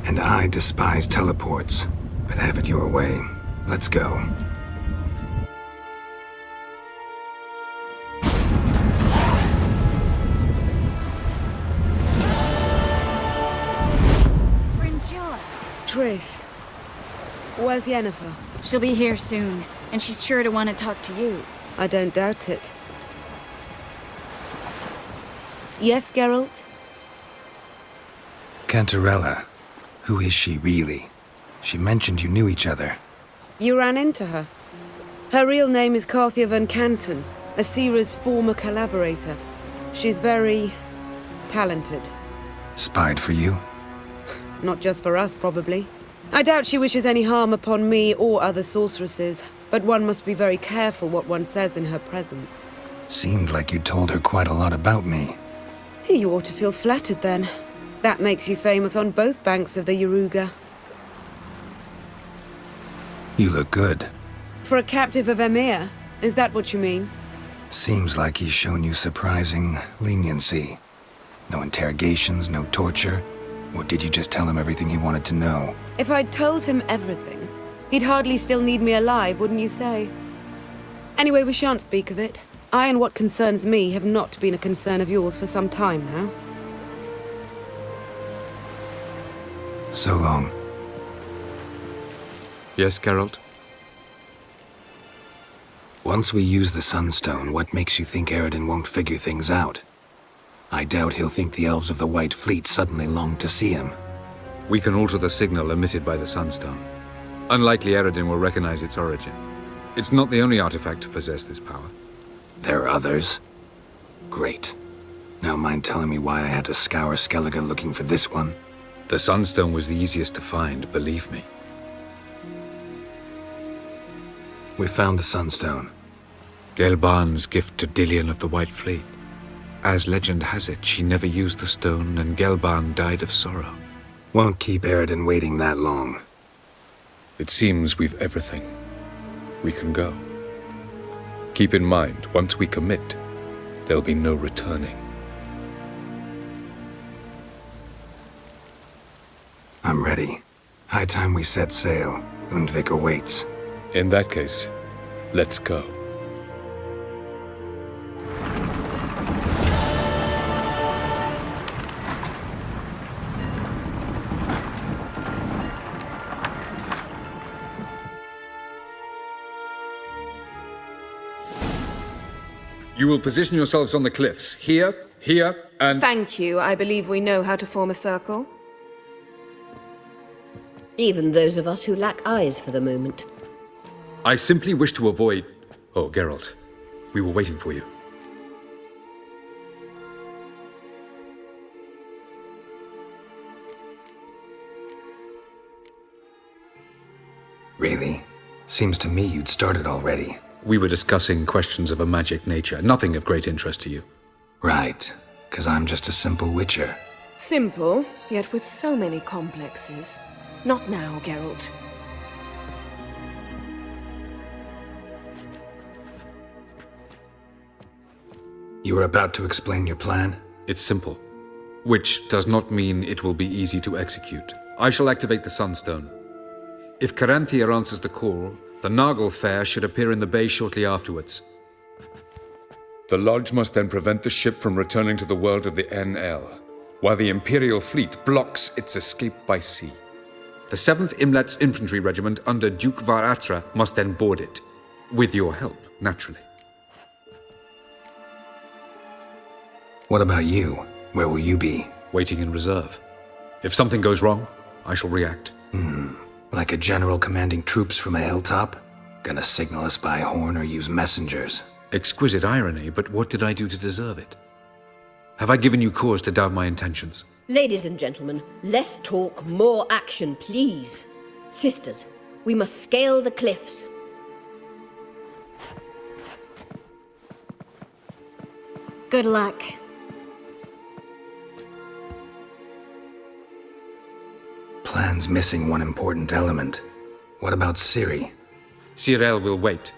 And I despise teleports, but have it your way. Let's go. Triss, where's Yennefer? She'll be here soon, and she's sure to want to talk to you. I don't doubt it. Yes, Geralt? Cantarella. Who is she, really? She mentioned you knew each other. You ran into her. Her real name is Caranthir van Canton, Ciri's former collaborator. She's very talented. Spied for you? Not just for us, probably. I doubt she wishes any harm upon me or other sorceresses, but one must be very careful what one says in her presence. Seemed like you told her quite a lot about me. You ought to feel flattered, then. That makes you famous on both banks of the Yaruga. You look good. For a captive of Emir, is that what you mean? Seems like he's shown you surprising leniency. No interrogations, no torture. Or did you just tell him everything he wanted to know? If I'd told him everything, he'd hardly still need me alive, wouldn't you say? Anyway, we shan't speak of it. I and what concerns me have not been a concern of yours for some time now. So long. Yes, Geralt? Once we use the Sunstone, what makes you think Eredin won't figure things out? I doubt he'll think the elves of the White Fleet suddenly long to see him. We can alter the signal emitted by the Sunstone. Unlikely Eredin will recognize its origin. It's not the only artifact to possess this power. There are others? Great. Now mind telling me why I had to scour Skellige looking for this one? The Sunstone was the easiest to find, believe me. We found the Sunstone. Gelban's gift to Dillion of the White Fleet. As legend has it, she never used the stone, and Gelban died of sorrow. Won't keep Eredin waiting that long. It seems we've everything. We can go. Keep in mind, once we commit, there'll be no returning. I'm ready. High time we set sail. Undvik awaits. In that case, let's go. You will position yourselves on the cliffs. Here, here, and... Thank you. I believe we know how to form a circle. Even those of us who lack eyes for the moment. I simply wish to avoid... Oh, Geralt. We were waiting for you. Really? Seems to me you'd started already. We were discussing questions of a magic nature, nothing of great interest to you. Right, 'cause I'm just a simple witcher. Simple, yet with so many complexes. Not now, Geralt. You were about to explain your plan? It's simple. Which does not mean it will be easy to execute. I shall activate the Sunstone. If Caranthir answers the call, the Naglfar should appear in the bay shortly afterwards. The Lodge must then prevent the ship from returning to the world of the NL, while the Imperial fleet blocks its escape by sea. The 7th Imlerith Infantry Regiment under Duke Varatra must then board it. With your help, naturally. What about you? Where will you be? Waiting in reserve. If something goes wrong, I shall react. Like a general commanding troops from a hilltop? Gonna signal us by horn or use messengers? Exquisite irony, but what did I do to deserve it? Have I given you cause to doubt my intentions? Ladies and gentlemen, less talk, more action, please. Sisters, we must scale the cliffs. Good luck. Plan's missing one important element. What about Ciri? Skjall will wait,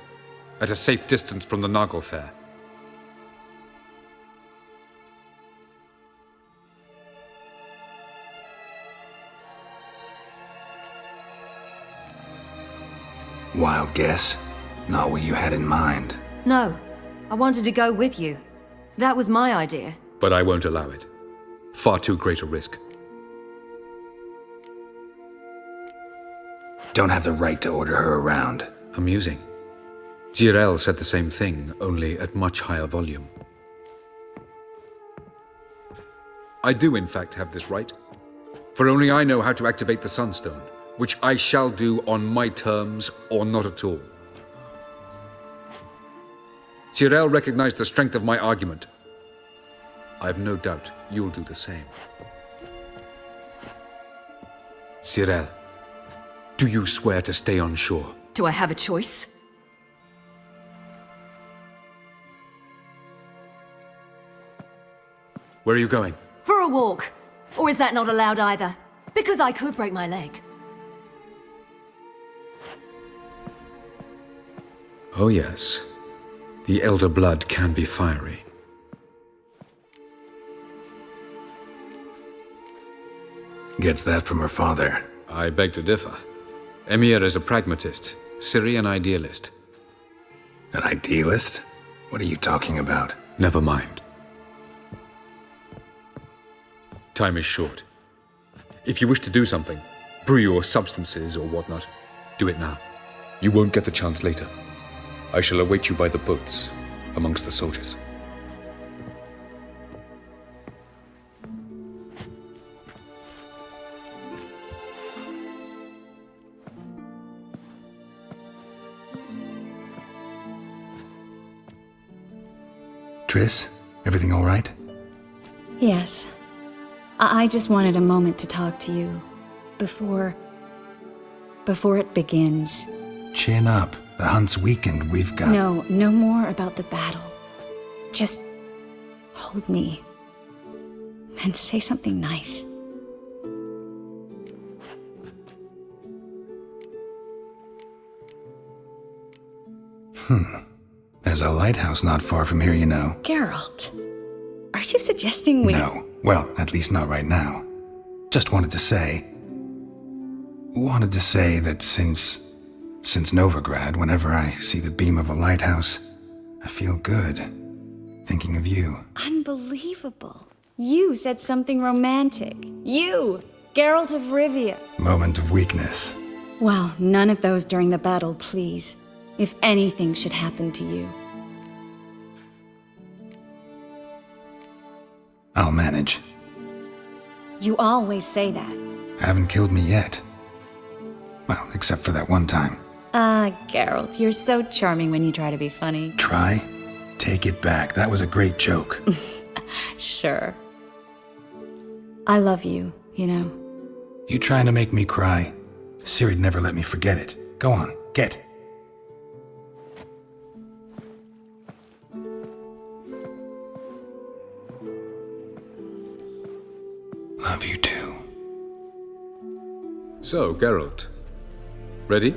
at a safe distance from the Naglfar. Wild guess? Not what you had in mind. No, I wanted to go with you. That was my idea. But I won't allow it. Far too great a risk. Don't have the right to order her around. Amusing. Skjall said the same thing, only at much higher volume. I do in fact have this right. For only I know how to activate the Sunstone, which I shall do on my terms or not at all. Skjall recognized the strength of my argument. I've no doubt you'll do the same. Skjall, do you swear to stay on shore? Do I have a choice? Where are you going? For a walk. Or is that not allowed either? Because I could break my leg. Oh yes. The elder blood can be fiery. Gets that from her father. I beg to differ. Emir is a pragmatist, Ciri an idealist. An idealist? What are you talking about? Never mind. Time is short. If you wish to do something, brew your substances or whatnot, do it now. You won't get the chance later. I shall await you by the boats, amongst the soldiers. Triss, everything all right? Yes. I just wanted a moment to talk to you. Before it begins. Chin up. The hunt's weakened. We've got... No more about the battle. Just hold me. And say something nice. There's a lighthouse not far from here, you know. Geralt, are you suggesting we... No. Well, at least not right now. Just wanted to say that since Novigrad, whenever I see the beam of a lighthouse, I feel good. Thinking of you. Unbelievable. You said something romantic. You, Geralt of Rivia. Moment of weakness. Well, none of those during the battle, please. If anything should happen to you. I'll manage. You always say that. Haven't killed me yet. Well, except for that one time. Geralt, you're so charming when you try to be funny. Try? Take it back. That was a great joke. Sure. I love you, you know. You trying to make me cry? Ciri'd never let me forget it. Go on, get. Love you too. So, Geralt. Ready?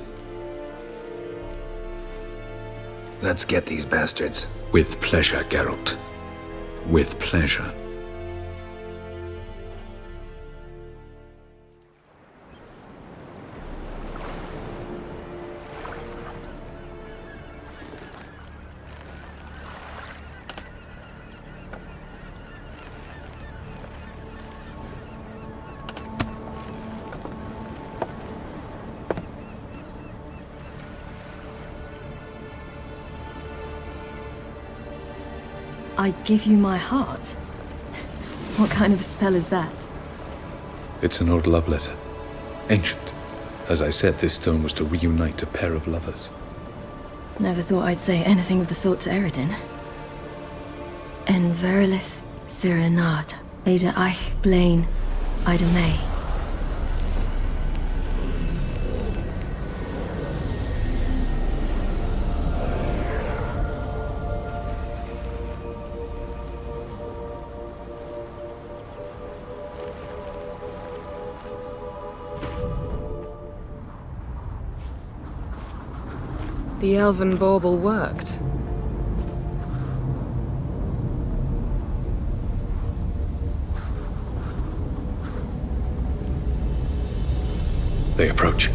Let's get these bastards. With pleasure, Geralt. With pleasure. I give you my heart? What kind of spell is that? It's an old love letter. Ancient. As I said, this stone was to reunite a pair of lovers. Never thought I'd say anything of the sort to Eredin. En verlith Sirenad, Ada Eich Blaine, Ida May. The elven bauble worked. They approach.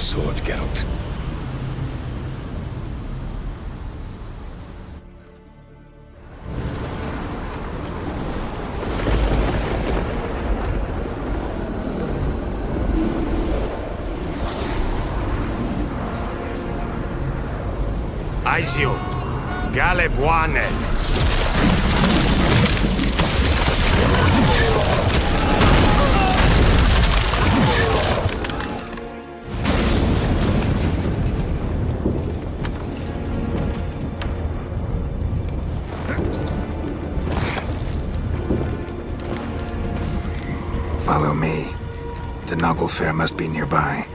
Sword, Geralt. Aizio, Galevoanet. Follow me. The Naglfar must be nearby.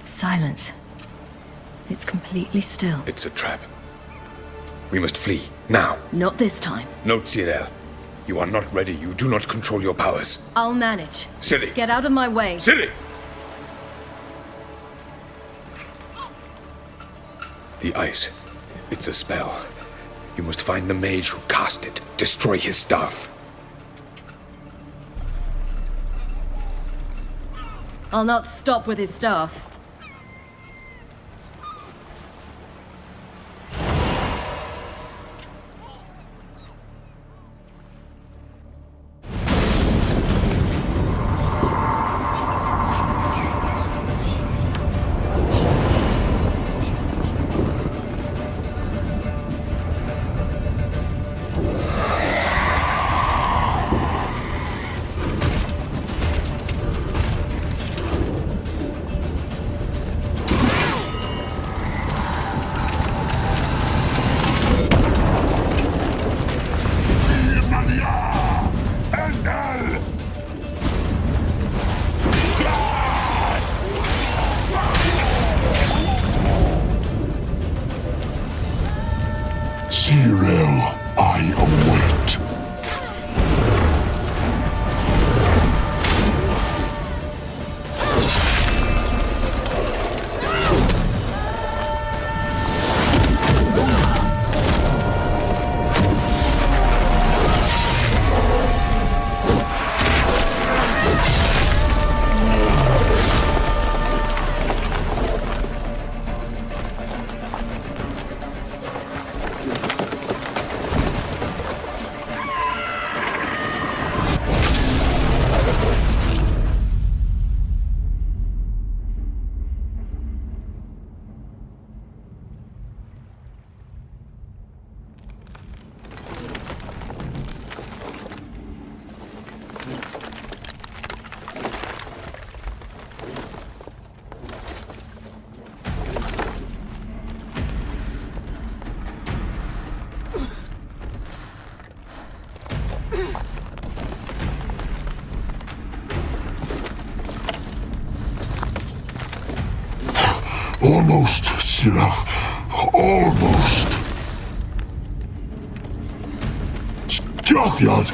Silence. It's completely still. It's a trap. We must flee, now. Not this time. No, Ciri. You are not ready. You do not control your powers. I'll manage. Ciri! Get out of my way. Ciri! The ice. It's a spell. You must find the mage who cast it. Destroy his staff. I'll not stop with his staff. Almost, Ciri. Almost. Skjall!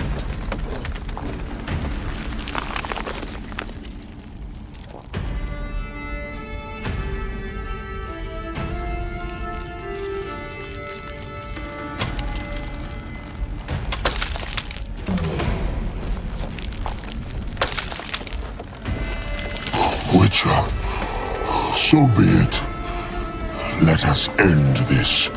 Witcher, so be it. Let us end this.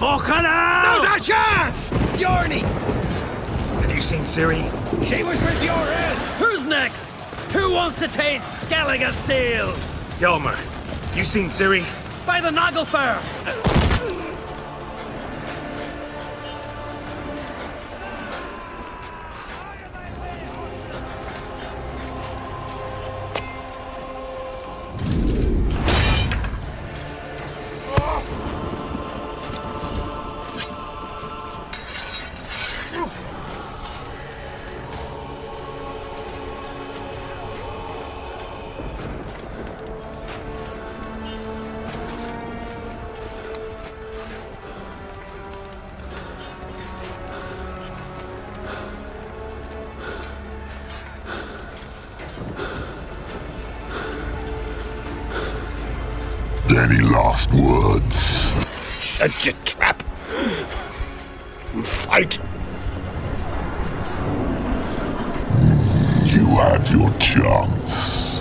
Fucking hell! There's a chance! Bjorny! Have you seen Ciri? She was with your head! Who's next? Who wants to taste Skellige steel? Hjalmar, you seen Ciri? By the Naglfar! Any last words? Shut your trap. Fight. You had your chance.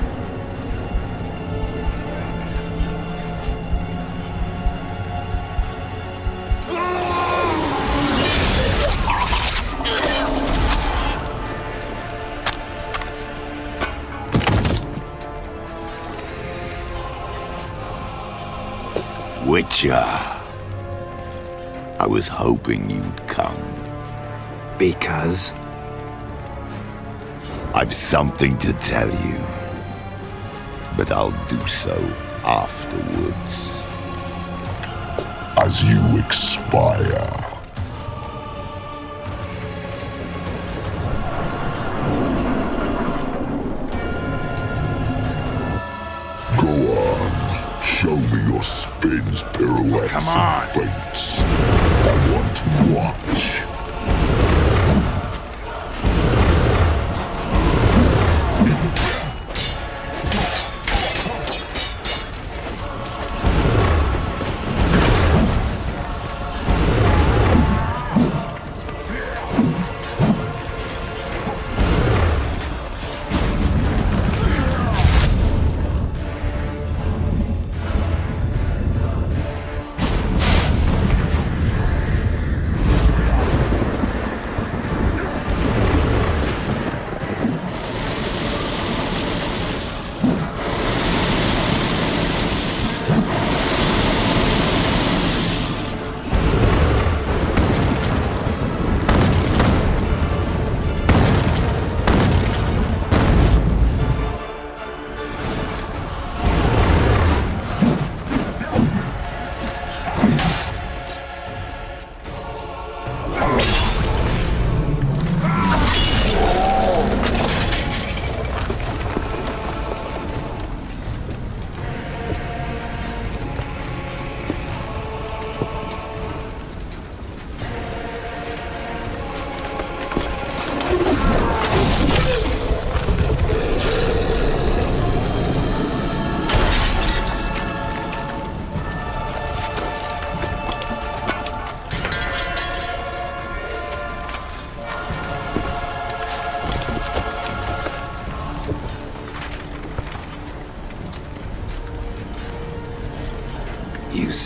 Witcher, I was hoping you'd come. Because? I've something to tell you, but I'll do so afterwards. As you expire. Show me your spins, pirouettes, Come on. and feints. I want to watch.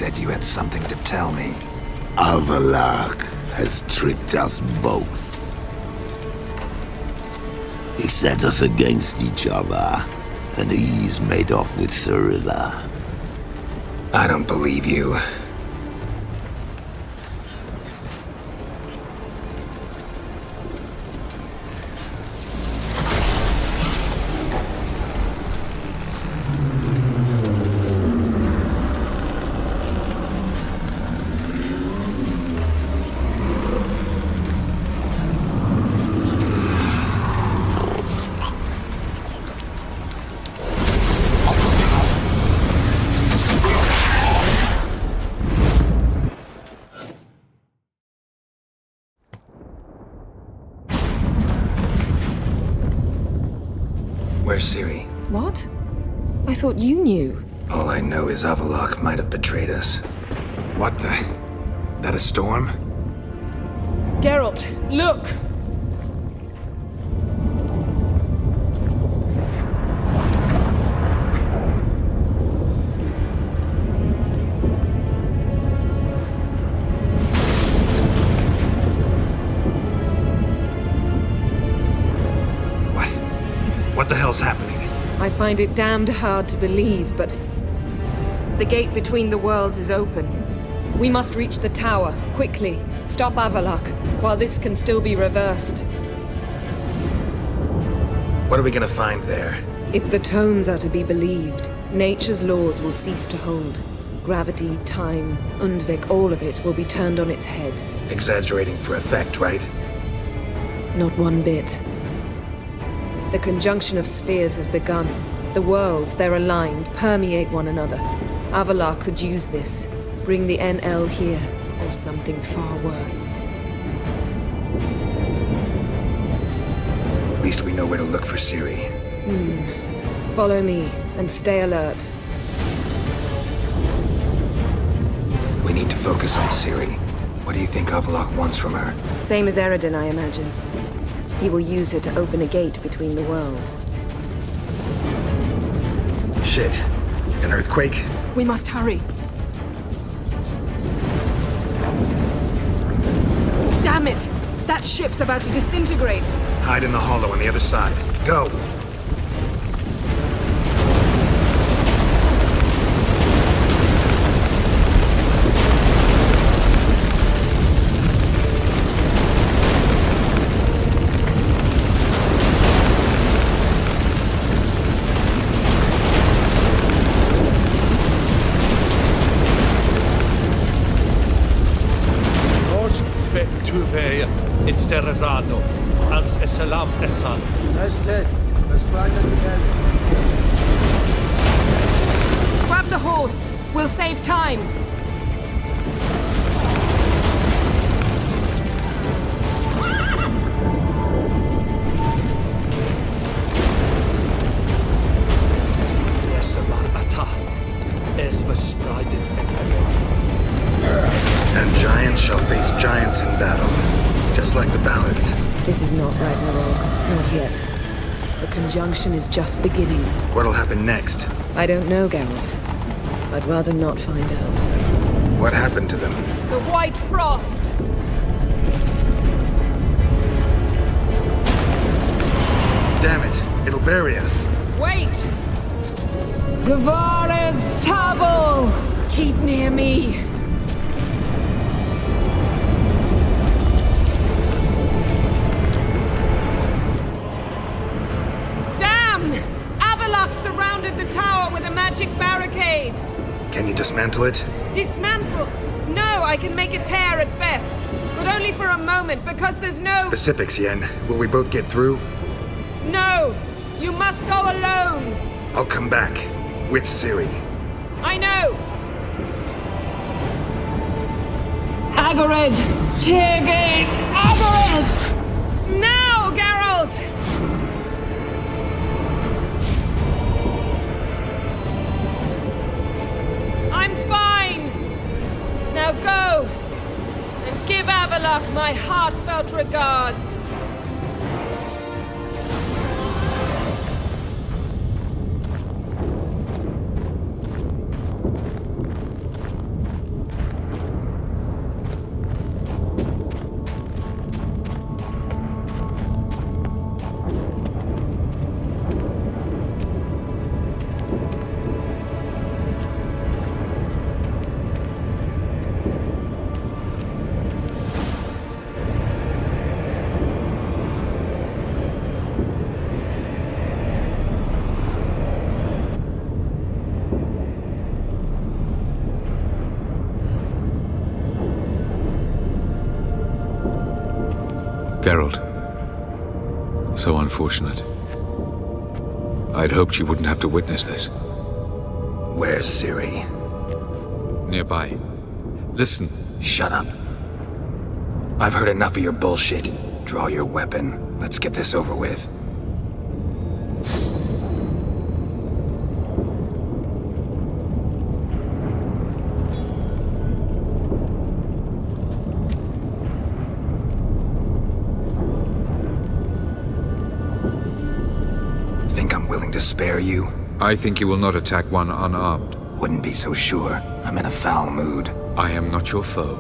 said you had something to tell me. Avallach has tricked us both. He set us against each other, and he's made off with Ciri. I don't believe you. Where's Ciri? What? I thought you knew. All I know is Avallach might have betrayed us. What the? That a storm? Geralt, look! What the hell's happening? I find it damned hard to believe, but the gate between the worlds is open. We must reach the tower, quickly. Stop Avallach, while this can still be reversed. What are we gonna find there? If the tomes are to be believed, nature's laws will cease to hold. Gravity, time, Undvik, all of it will be turned on its head. Exaggerating for effect, right? Not one bit. The conjunction of spheres has begun. The worlds, they're aligned, permeate one another. Avallach could use this. Bring the NL here, or something far worse. At least we know where to look for Ciri. Follow me, and stay alert. We need to focus on Ciri. What do you think Avallach wants from her? Same as Eredin, I imagine. He will use her to open a gate between the worlds. Shit. An earthquake? We must hurry. Damn it! That ship's about to disintegrate! Hide in the hollow on the other side. Go! Encerrado, als Esalam Esan. Grab the horse! We'll save time! And giants shall face giants in battle. Just like the ballads. This is not Ragnarok. Not yet. The conjunction is just beginning. What'll happen next? I don't know, Geralt. I'd rather not find out. What happened to them? The White Frost! Damn it! It'll bury us. Wait! Gavares Tavel! Keep near me! Surrounded the tower with a magic barricade. Can you dismantle it? Dismantle? No, I can make a tear at best. But only for a moment, because there's no... Specifics, Yen. Will we both get through? No! You must go alone! I'll come back. With Ciri. I know! Agared! Tirgate! Agared! Now, Geralt! I'm fine! Now go! And give Avallach my heartfelt regards! Geralt. So unfortunate. I'd hoped you wouldn't have to witness this. Where's Ciri? Nearby. Listen. Shut up. I've heard enough of your bullshit. Draw your weapon. Let's get this over with. Think I'm willing to spare you? I think you will not attack one unarmed. Wouldn't be so sure. I'm in a foul mood. I am not your foe.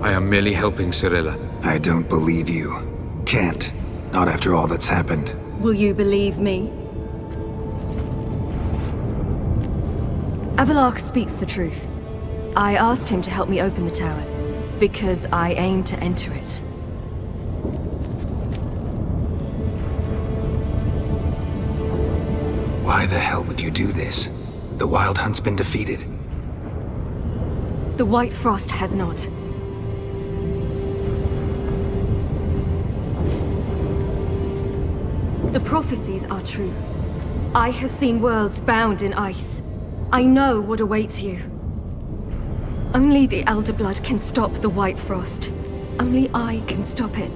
I am merely helping Cirilla. I don't believe you. Can't. Not after all that's happened. Will you believe me? Avallachs speaks the truth. I asked him to help me open the tower, because I aim to enter it. Why the hell would you do this? The Wild Hunt's been defeated. The White Frost has not. The prophecies are true. I have seen worlds bound in ice. I know what awaits you. Only the Elder Blood can stop the White Frost. Only I can stop it.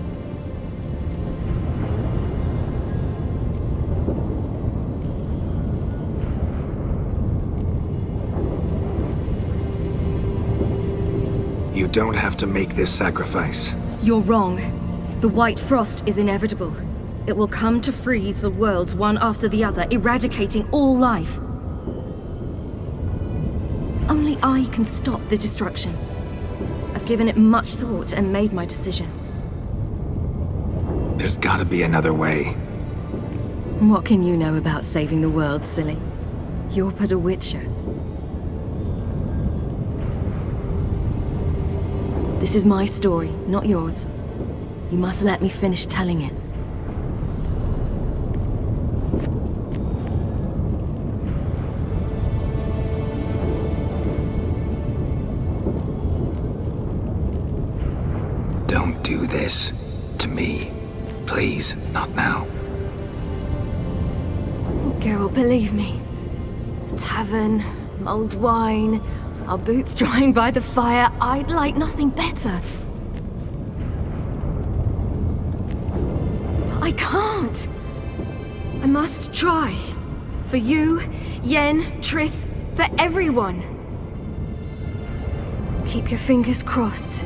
You don't have to make this sacrifice. You're wrong. The White Frost is inevitable. It will come to freeze the worlds one after the other, eradicating all life. Only I can stop the destruction. I've given it much thought and made my decision. There's gotta be another way. What can you know about saving the world, silly? You're but a witcher. This is my story, not yours. You must let me finish telling it. Don't do this to me. Please, not now. Geralt, believe me. A tavern, mulled wine, our boots drying by the fire. I'd like nothing better. But I can't. I must try. For you, Yen, Triss, for everyone. Keep your fingers crossed.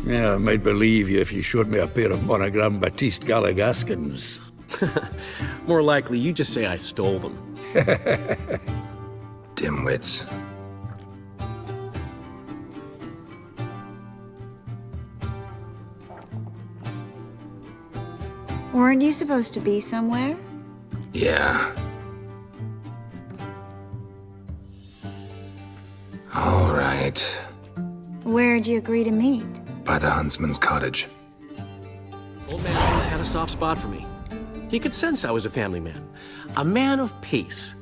Yeah, I might believe you if you showed me a pair of monogram Batiste Galligaskins. More likely, you just say I stole them. Dimwits. Weren't you supposed to be somewhere? Yeah. All right. Where'd you agree to meet? By the huntsman's cottage. Old man always had a soft spot for me. He could sense I was a family man. A man of peace.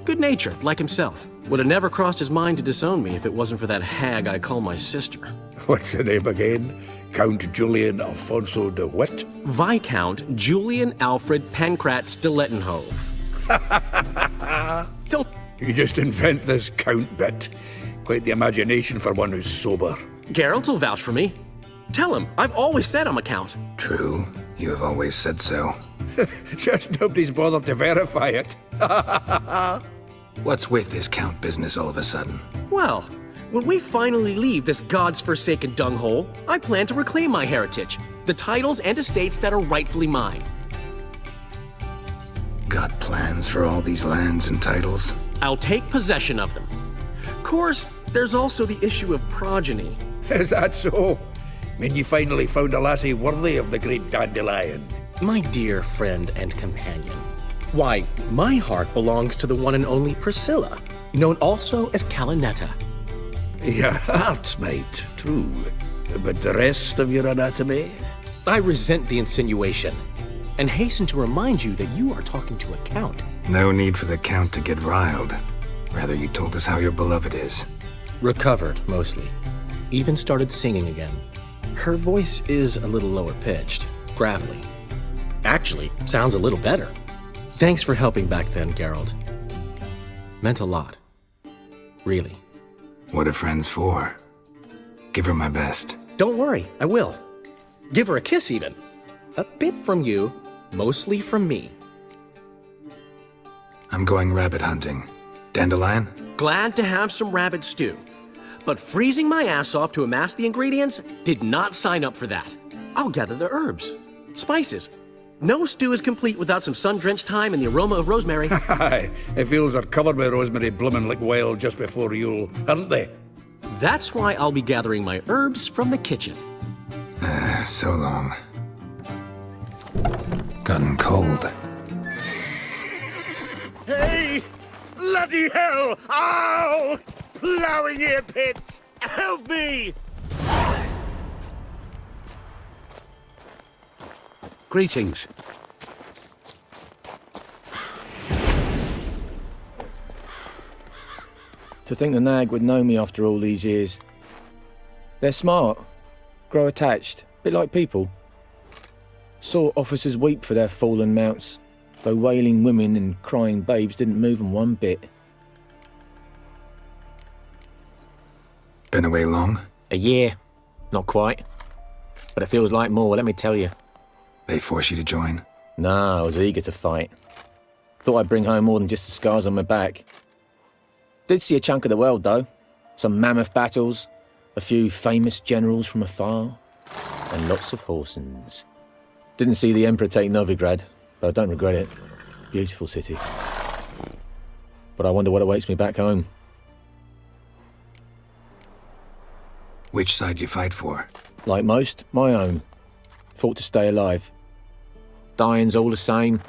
Good-natured, like himself. Would have never crossed his mind to disown me if it wasn't for that hag I call my sister. What's the name again? Count Julian Alfonso de what? Viscount Julian Alfred Pancrat Stilettenhove. Don't... You just invent this count bit. Quite the imagination for one who's sober. Geralt will vouch for me. Tell him, I've always said I'm a count. True, you have always said so. Just nobody's bothered to verify it. What's with this count business all of a sudden? Well, when we finally leave this God's forsaken dunghole, I plan to reclaim my heritage, the titles and estates that are rightfully mine. Got plans for all these lands and titles? I'll take possession of them. Of course, there's also the issue of progeny. Is that so? Mean you finally found a lassie worthy of the great dandelion? My dear friend and companion. Why, my heart belongs to the one and only Priscilla, known also as Calanetta. Your heart, mate, true. But the rest of your anatomy? I resent the insinuation, and hasten to remind you that you are talking to a count. No need for the count to get riled. Rather, you told us how your beloved is. Recovered, mostly. Even started singing again. Her voice is a little lower pitched, gravelly. Actually, sounds a little better. Thanks for helping back then, Geralt. Meant a lot. Really. What are friends for? Give her my best. Don't worry, I will. Give her a kiss, even. A bit from you, mostly from me. I'm going rabbit hunting. Dandelion? Glad to have some rabbit stew. But freezing my ass off to amass the ingredients did not sign up for that. I'll gather the herbs, spices. No stew is complete without some sun-drenched thyme and the aroma of rosemary. Aye, the fields are covered with rosemary bloomin' like wild just before Yule, aren't they? That's why I'll be gathering my herbs from the kitchen. So long. Gotten cold. Hey! Bloody hell! Ow! Plowing ear pits! Help me! Greetings. To think the nag would know me after all these years. They're smart, grow attached, a bit like people. Saw officers weep for their fallen mounts, though wailing women and crying babes didn't move them one bit. Been away long? A year. Not quite. But it feels like more, let me tell you. They force you to join? Nah, I was eager to fight. Thought I'd bring home more than just the scars on my back. Did see a chunk of the world, though. Some mammoth battles, a few famous generals from afar, and lots of horsens. Didn't see the Emperor take Novigrad, but I don't regret it. Beautiful city. But I wonder what awaits me back home. Which side you fight for? Like most, my own. Fought to stay alive. Dying's all the same.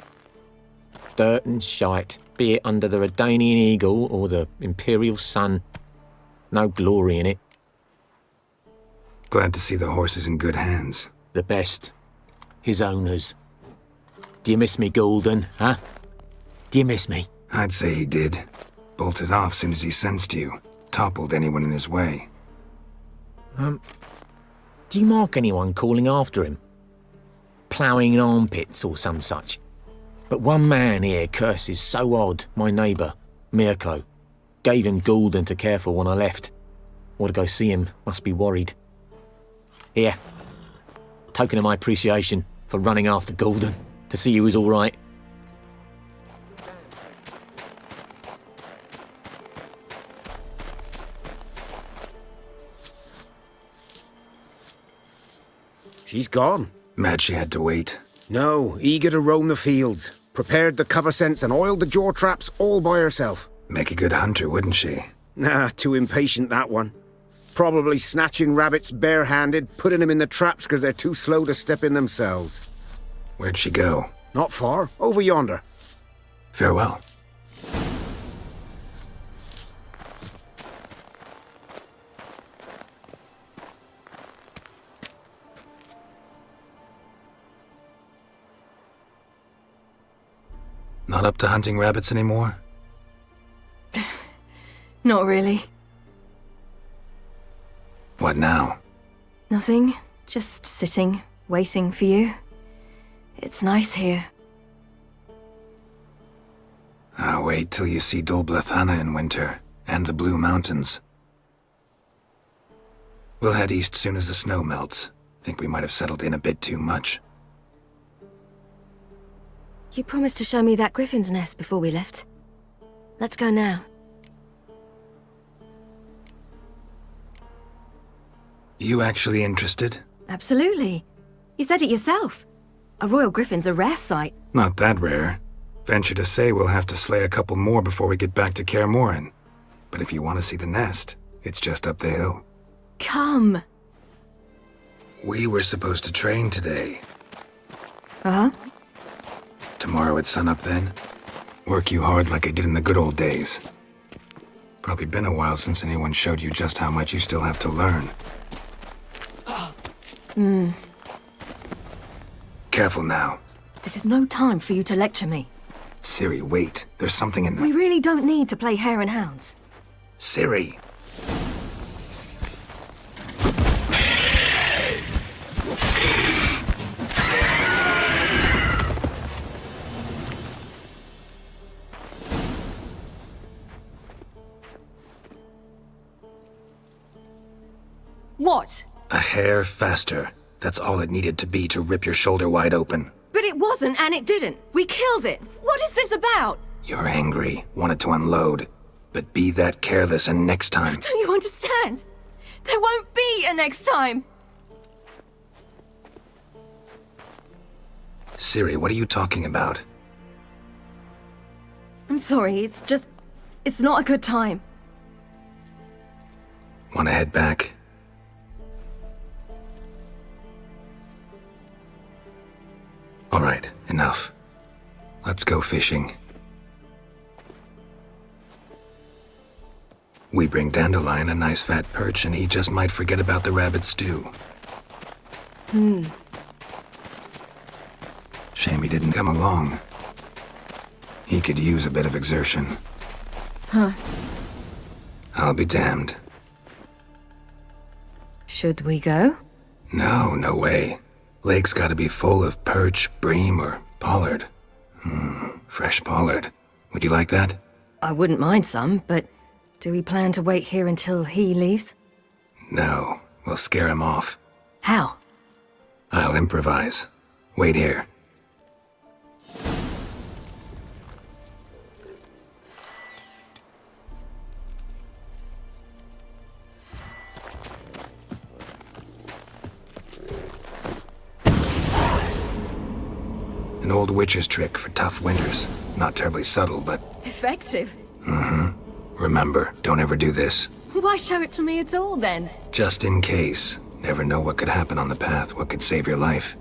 Dirt and shite, be it under the Redanian eagle or the Imperial sun. No glory in it. Glad to see the horse is in good hands. The best. His owners. Do you miss me, Golden, huh? Do you miss me? I'd say he did. Bolted off soon as he sensed you. Toppled anyone in his way. Do you mark anyone calling after him? Ploughing in armpits or some such? But one man here curses so odd, my neighbour, Mirko. Gave him Golden to care for when I left. Want to go see him, must be worried. Here. Token of my appreciation for running after Golden, to see he was all right. She's gone. Mad she had to wait. No, eager to roam the fields. Prepared the cover scents and oiled the jaw traps all by herself. Make a good hunter, wouldn't she? Nah, too impatient, that one. Probably snatching rabbits barehanded, putting them in the traps because they're too slow to step in themselves. Where'd she go? Not far. Over yonder. Farewell. Not up to hunting rabbits anymore? Not really. What now? Nothing. Just sitting, waiting for you. It's nice here. I'll wait till you see Dol Blethana in winter, and the Blue Mountains. We'll head east soon as the snow melts. Think we might have settled in a bit too much. You promised to show me that griffin's nest before we left. Let's go now. You actually interested? Absolutely. You said it yourself. A royal griffin's a rare sight. Not that rare. Venture to say we'll have to slay a couple more before we get back to Kaer Morhen. But if you want to see the nest, it's just up the hill. Come. We were supposed to train today. Uh-huh. Tomorrow at sunup then? Work you hard like I did in the good old days. Probably been a while since anyone showed you just how much you still have to learn. Careful now. This is no time for you to lecture me. Ciri, wait. There's something in the... We really don't need to play hare and hounds. Ciri! What? A hair faster. That's all it needed to be to rip your shoulder wide open. But it wasn't, and it didn't. We killed it. What is this about? You're angry, wanted to unload. But be that careless and next time... Don't you understand? There won't be a next time. Ciri, what are you talking about? I'm sorry, it's not a good time. Want to head back? All right, enough. Let's go fishing. We bring Dandelion a nice fat perch and he just might forget about the rabbit stew. Shame he didn't come along. He could use a bit of exertion. Huh. I'll be damned. Should we go? No, no way. Lake's gotta be full of perch, bream, or pollard. Fresh pollard. Would you like that? I wouldn't mind some, but do we plan to wait here until he leaves? No, we'll scare him off. How? I'll improvise. Wait here. An old witcher's trick for tough winters. Not terribly subtle, but... Effective. Remember, don't ever do this. Why show it to me at all, then? Just in case. Never know what could happen on the path, what could save your life.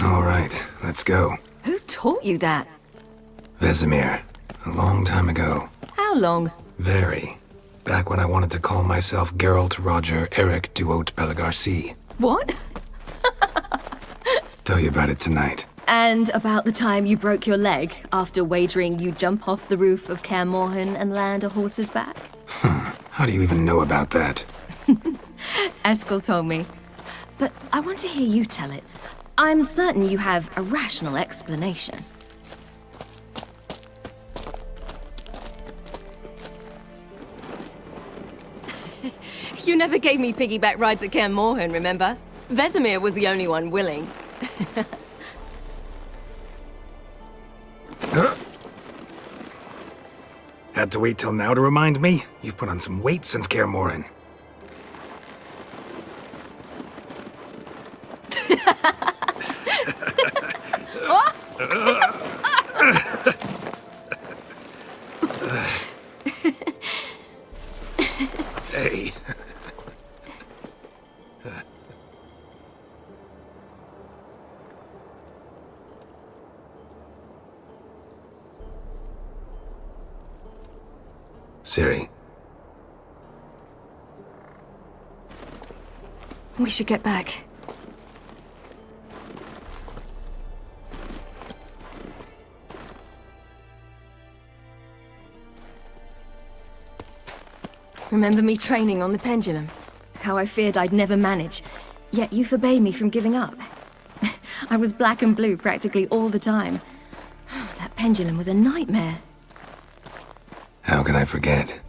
All right, let's go. Who taught you that? Vesemir. A long time ago. How long? Very. Back when I wanted to call myself Geralt Roger Eric Duot Pelagarcy. What? Tell you about it tonight. And about the time you broke your leg after wagering you'd jump off the roof of Kaer Morhen and land a horse's back? How do you even know about that? Skjall told me. But I want to hear you tell it. I'm certain you have a rational explanation. You never gave me piggyback rides at Kaer Morhen, remember? Vesemir was the only one willing. had to wait till now to remind me? You've put on some weight since Kaer Morhen. Hey. Ciri. We should get back. Remember me training on the pendulum? How I feared I'd never manage, yet you forbade me from giving up. I was black and blue practically all the time. That pendulum was a nightmare. How can I forget?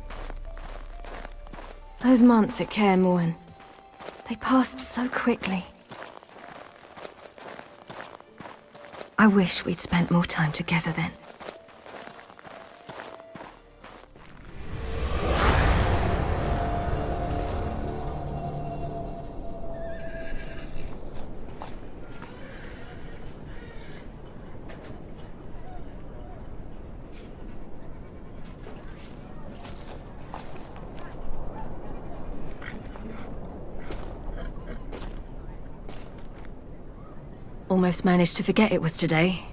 Those months at Kaer Morhen, they passed so quickly. I wish we'd spent more time together then. Almost managed to forget it was today.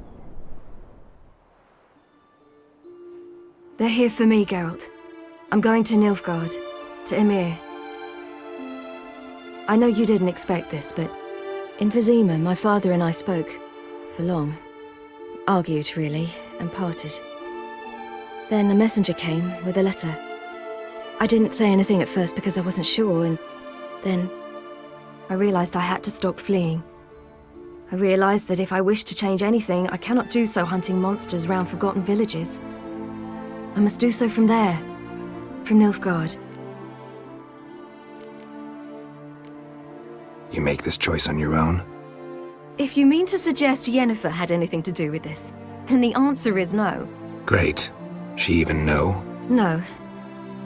They're here for me, Geralt. I'm going to Nilfgaard, to Ymir. I know you didn't expect this, but in Vizima, my father and I spoke. For long. Argued, really, and parted. Then a messenger came with a letter. I didn't say anything at first because I wasn't sure, and then I realized I had to stop fleeing. I realized that if I wish to change anything, I cannot do so hunting monsters round forgotten villages. I must do so from there, from Nilfgaard. You make this choice on your own? If you mean to suggest Yennefer had anything to do with this, then the answer is no. Great. She even know? No.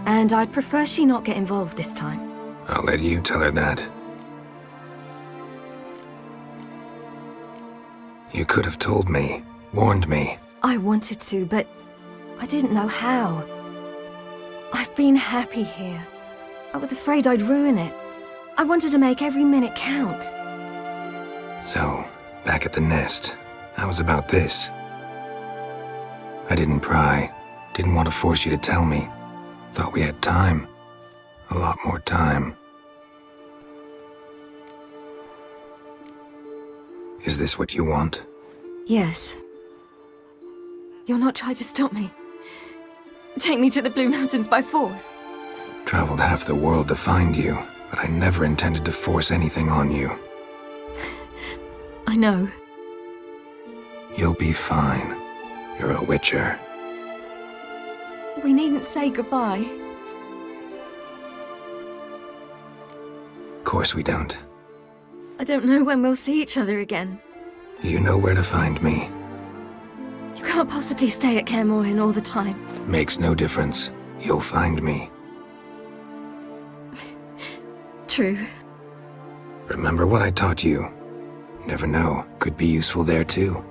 And I'd prefer she not get involved this time. I'll let you tell her that. You could have told me, warned me. I wanted to, but I didn't know how. I've been happy here. I was afraid I'd ruin it. I wanted to make every minute count. So, back at the nest, I was about this. I didn't pry, didn't want to force you to tell me. Thought we had time. A lot more time. Is this what you want? Yes. You'll not try to stop me. Take me to the Blue Mountains by force. Traveled half the world to find you, but I never intended to force anything on you. I know. You'll be fine. You're a witcher. We needn't say goodbye. Of course we don't. I don't know when we'll see each other again. You know where to find me. You can't possibly stay at Kaer Morhen all the time. Makes no difference. You'll find me. True. Remember what I taught you. Never know, could be useful there too.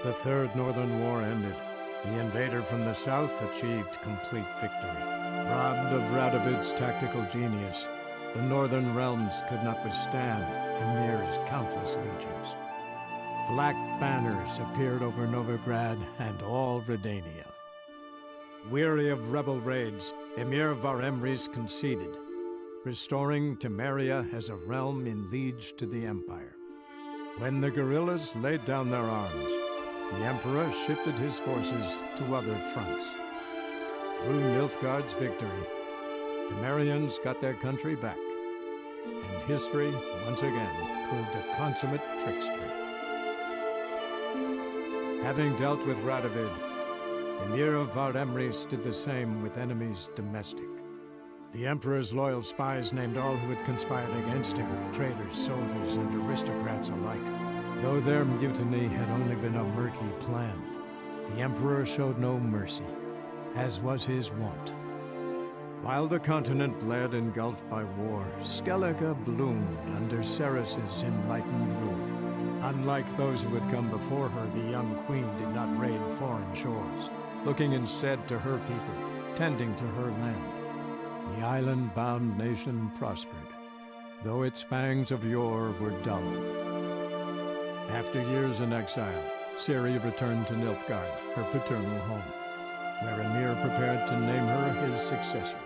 The Third Northern War ended. The invader from the south achieved complete victory. Robbed of Radovid's tactical genius, the Northern realms could not withstand Ymir's countless legions. Black banners appeared over Novigrad and all Redania. Weary of rebel raids, Emir Varemrys conceded, restoring Temeria as a realm in liege to the Empire. When the guerrillas laid down their arms, the Emperor shifted his forces to other fronts. Through Nilfgaard's victory, Temerians got their country back, and history once again proved a consummate trickster. Having dealt with Radovid, Emir of Varemrys did the same with enemies domestic. The Emperor's loyal spies named all who had conspired against him, traitors, soldiers, and aristocrats alike. Though their mutiny had only been a murky plan, the Emperor showed no mercy, as was his wont. While the continent bled engulfed by war, Skellige bloomed under Ceres's enlightened rule. Unlike those who had come before her, the young queen did not raid foreign shores, looking instead to her people, tending to her land. The island-bound nation prospered, though its fangs of yore were dulled. After years in exile, Ciri returned to Nilfgaard, her paternal home, where Emir prepared to name her his successor.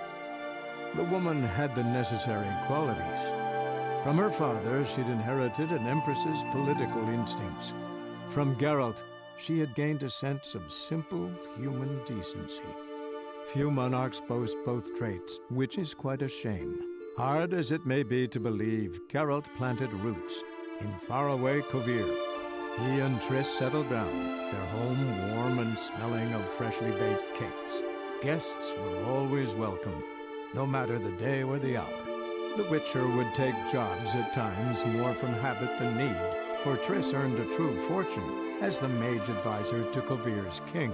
The woman had the necessary qualities. From her father, she'd inherited an empress's political instincts. From Geralt, she had gained a sense of simple human decency. Few monarchs boast both traits, which is quite a shame. Hard as it may be to believe, Geralt planted roots in faraway Kovir. He and Triss settled down, their home warm and smelling of freshly baked cakes. Guests were always welcome, no matter the day or the hour. The Witcher would take jobs at times more from habit than need, for Triss earned a true fortune as the mage advisor to Kovir's king.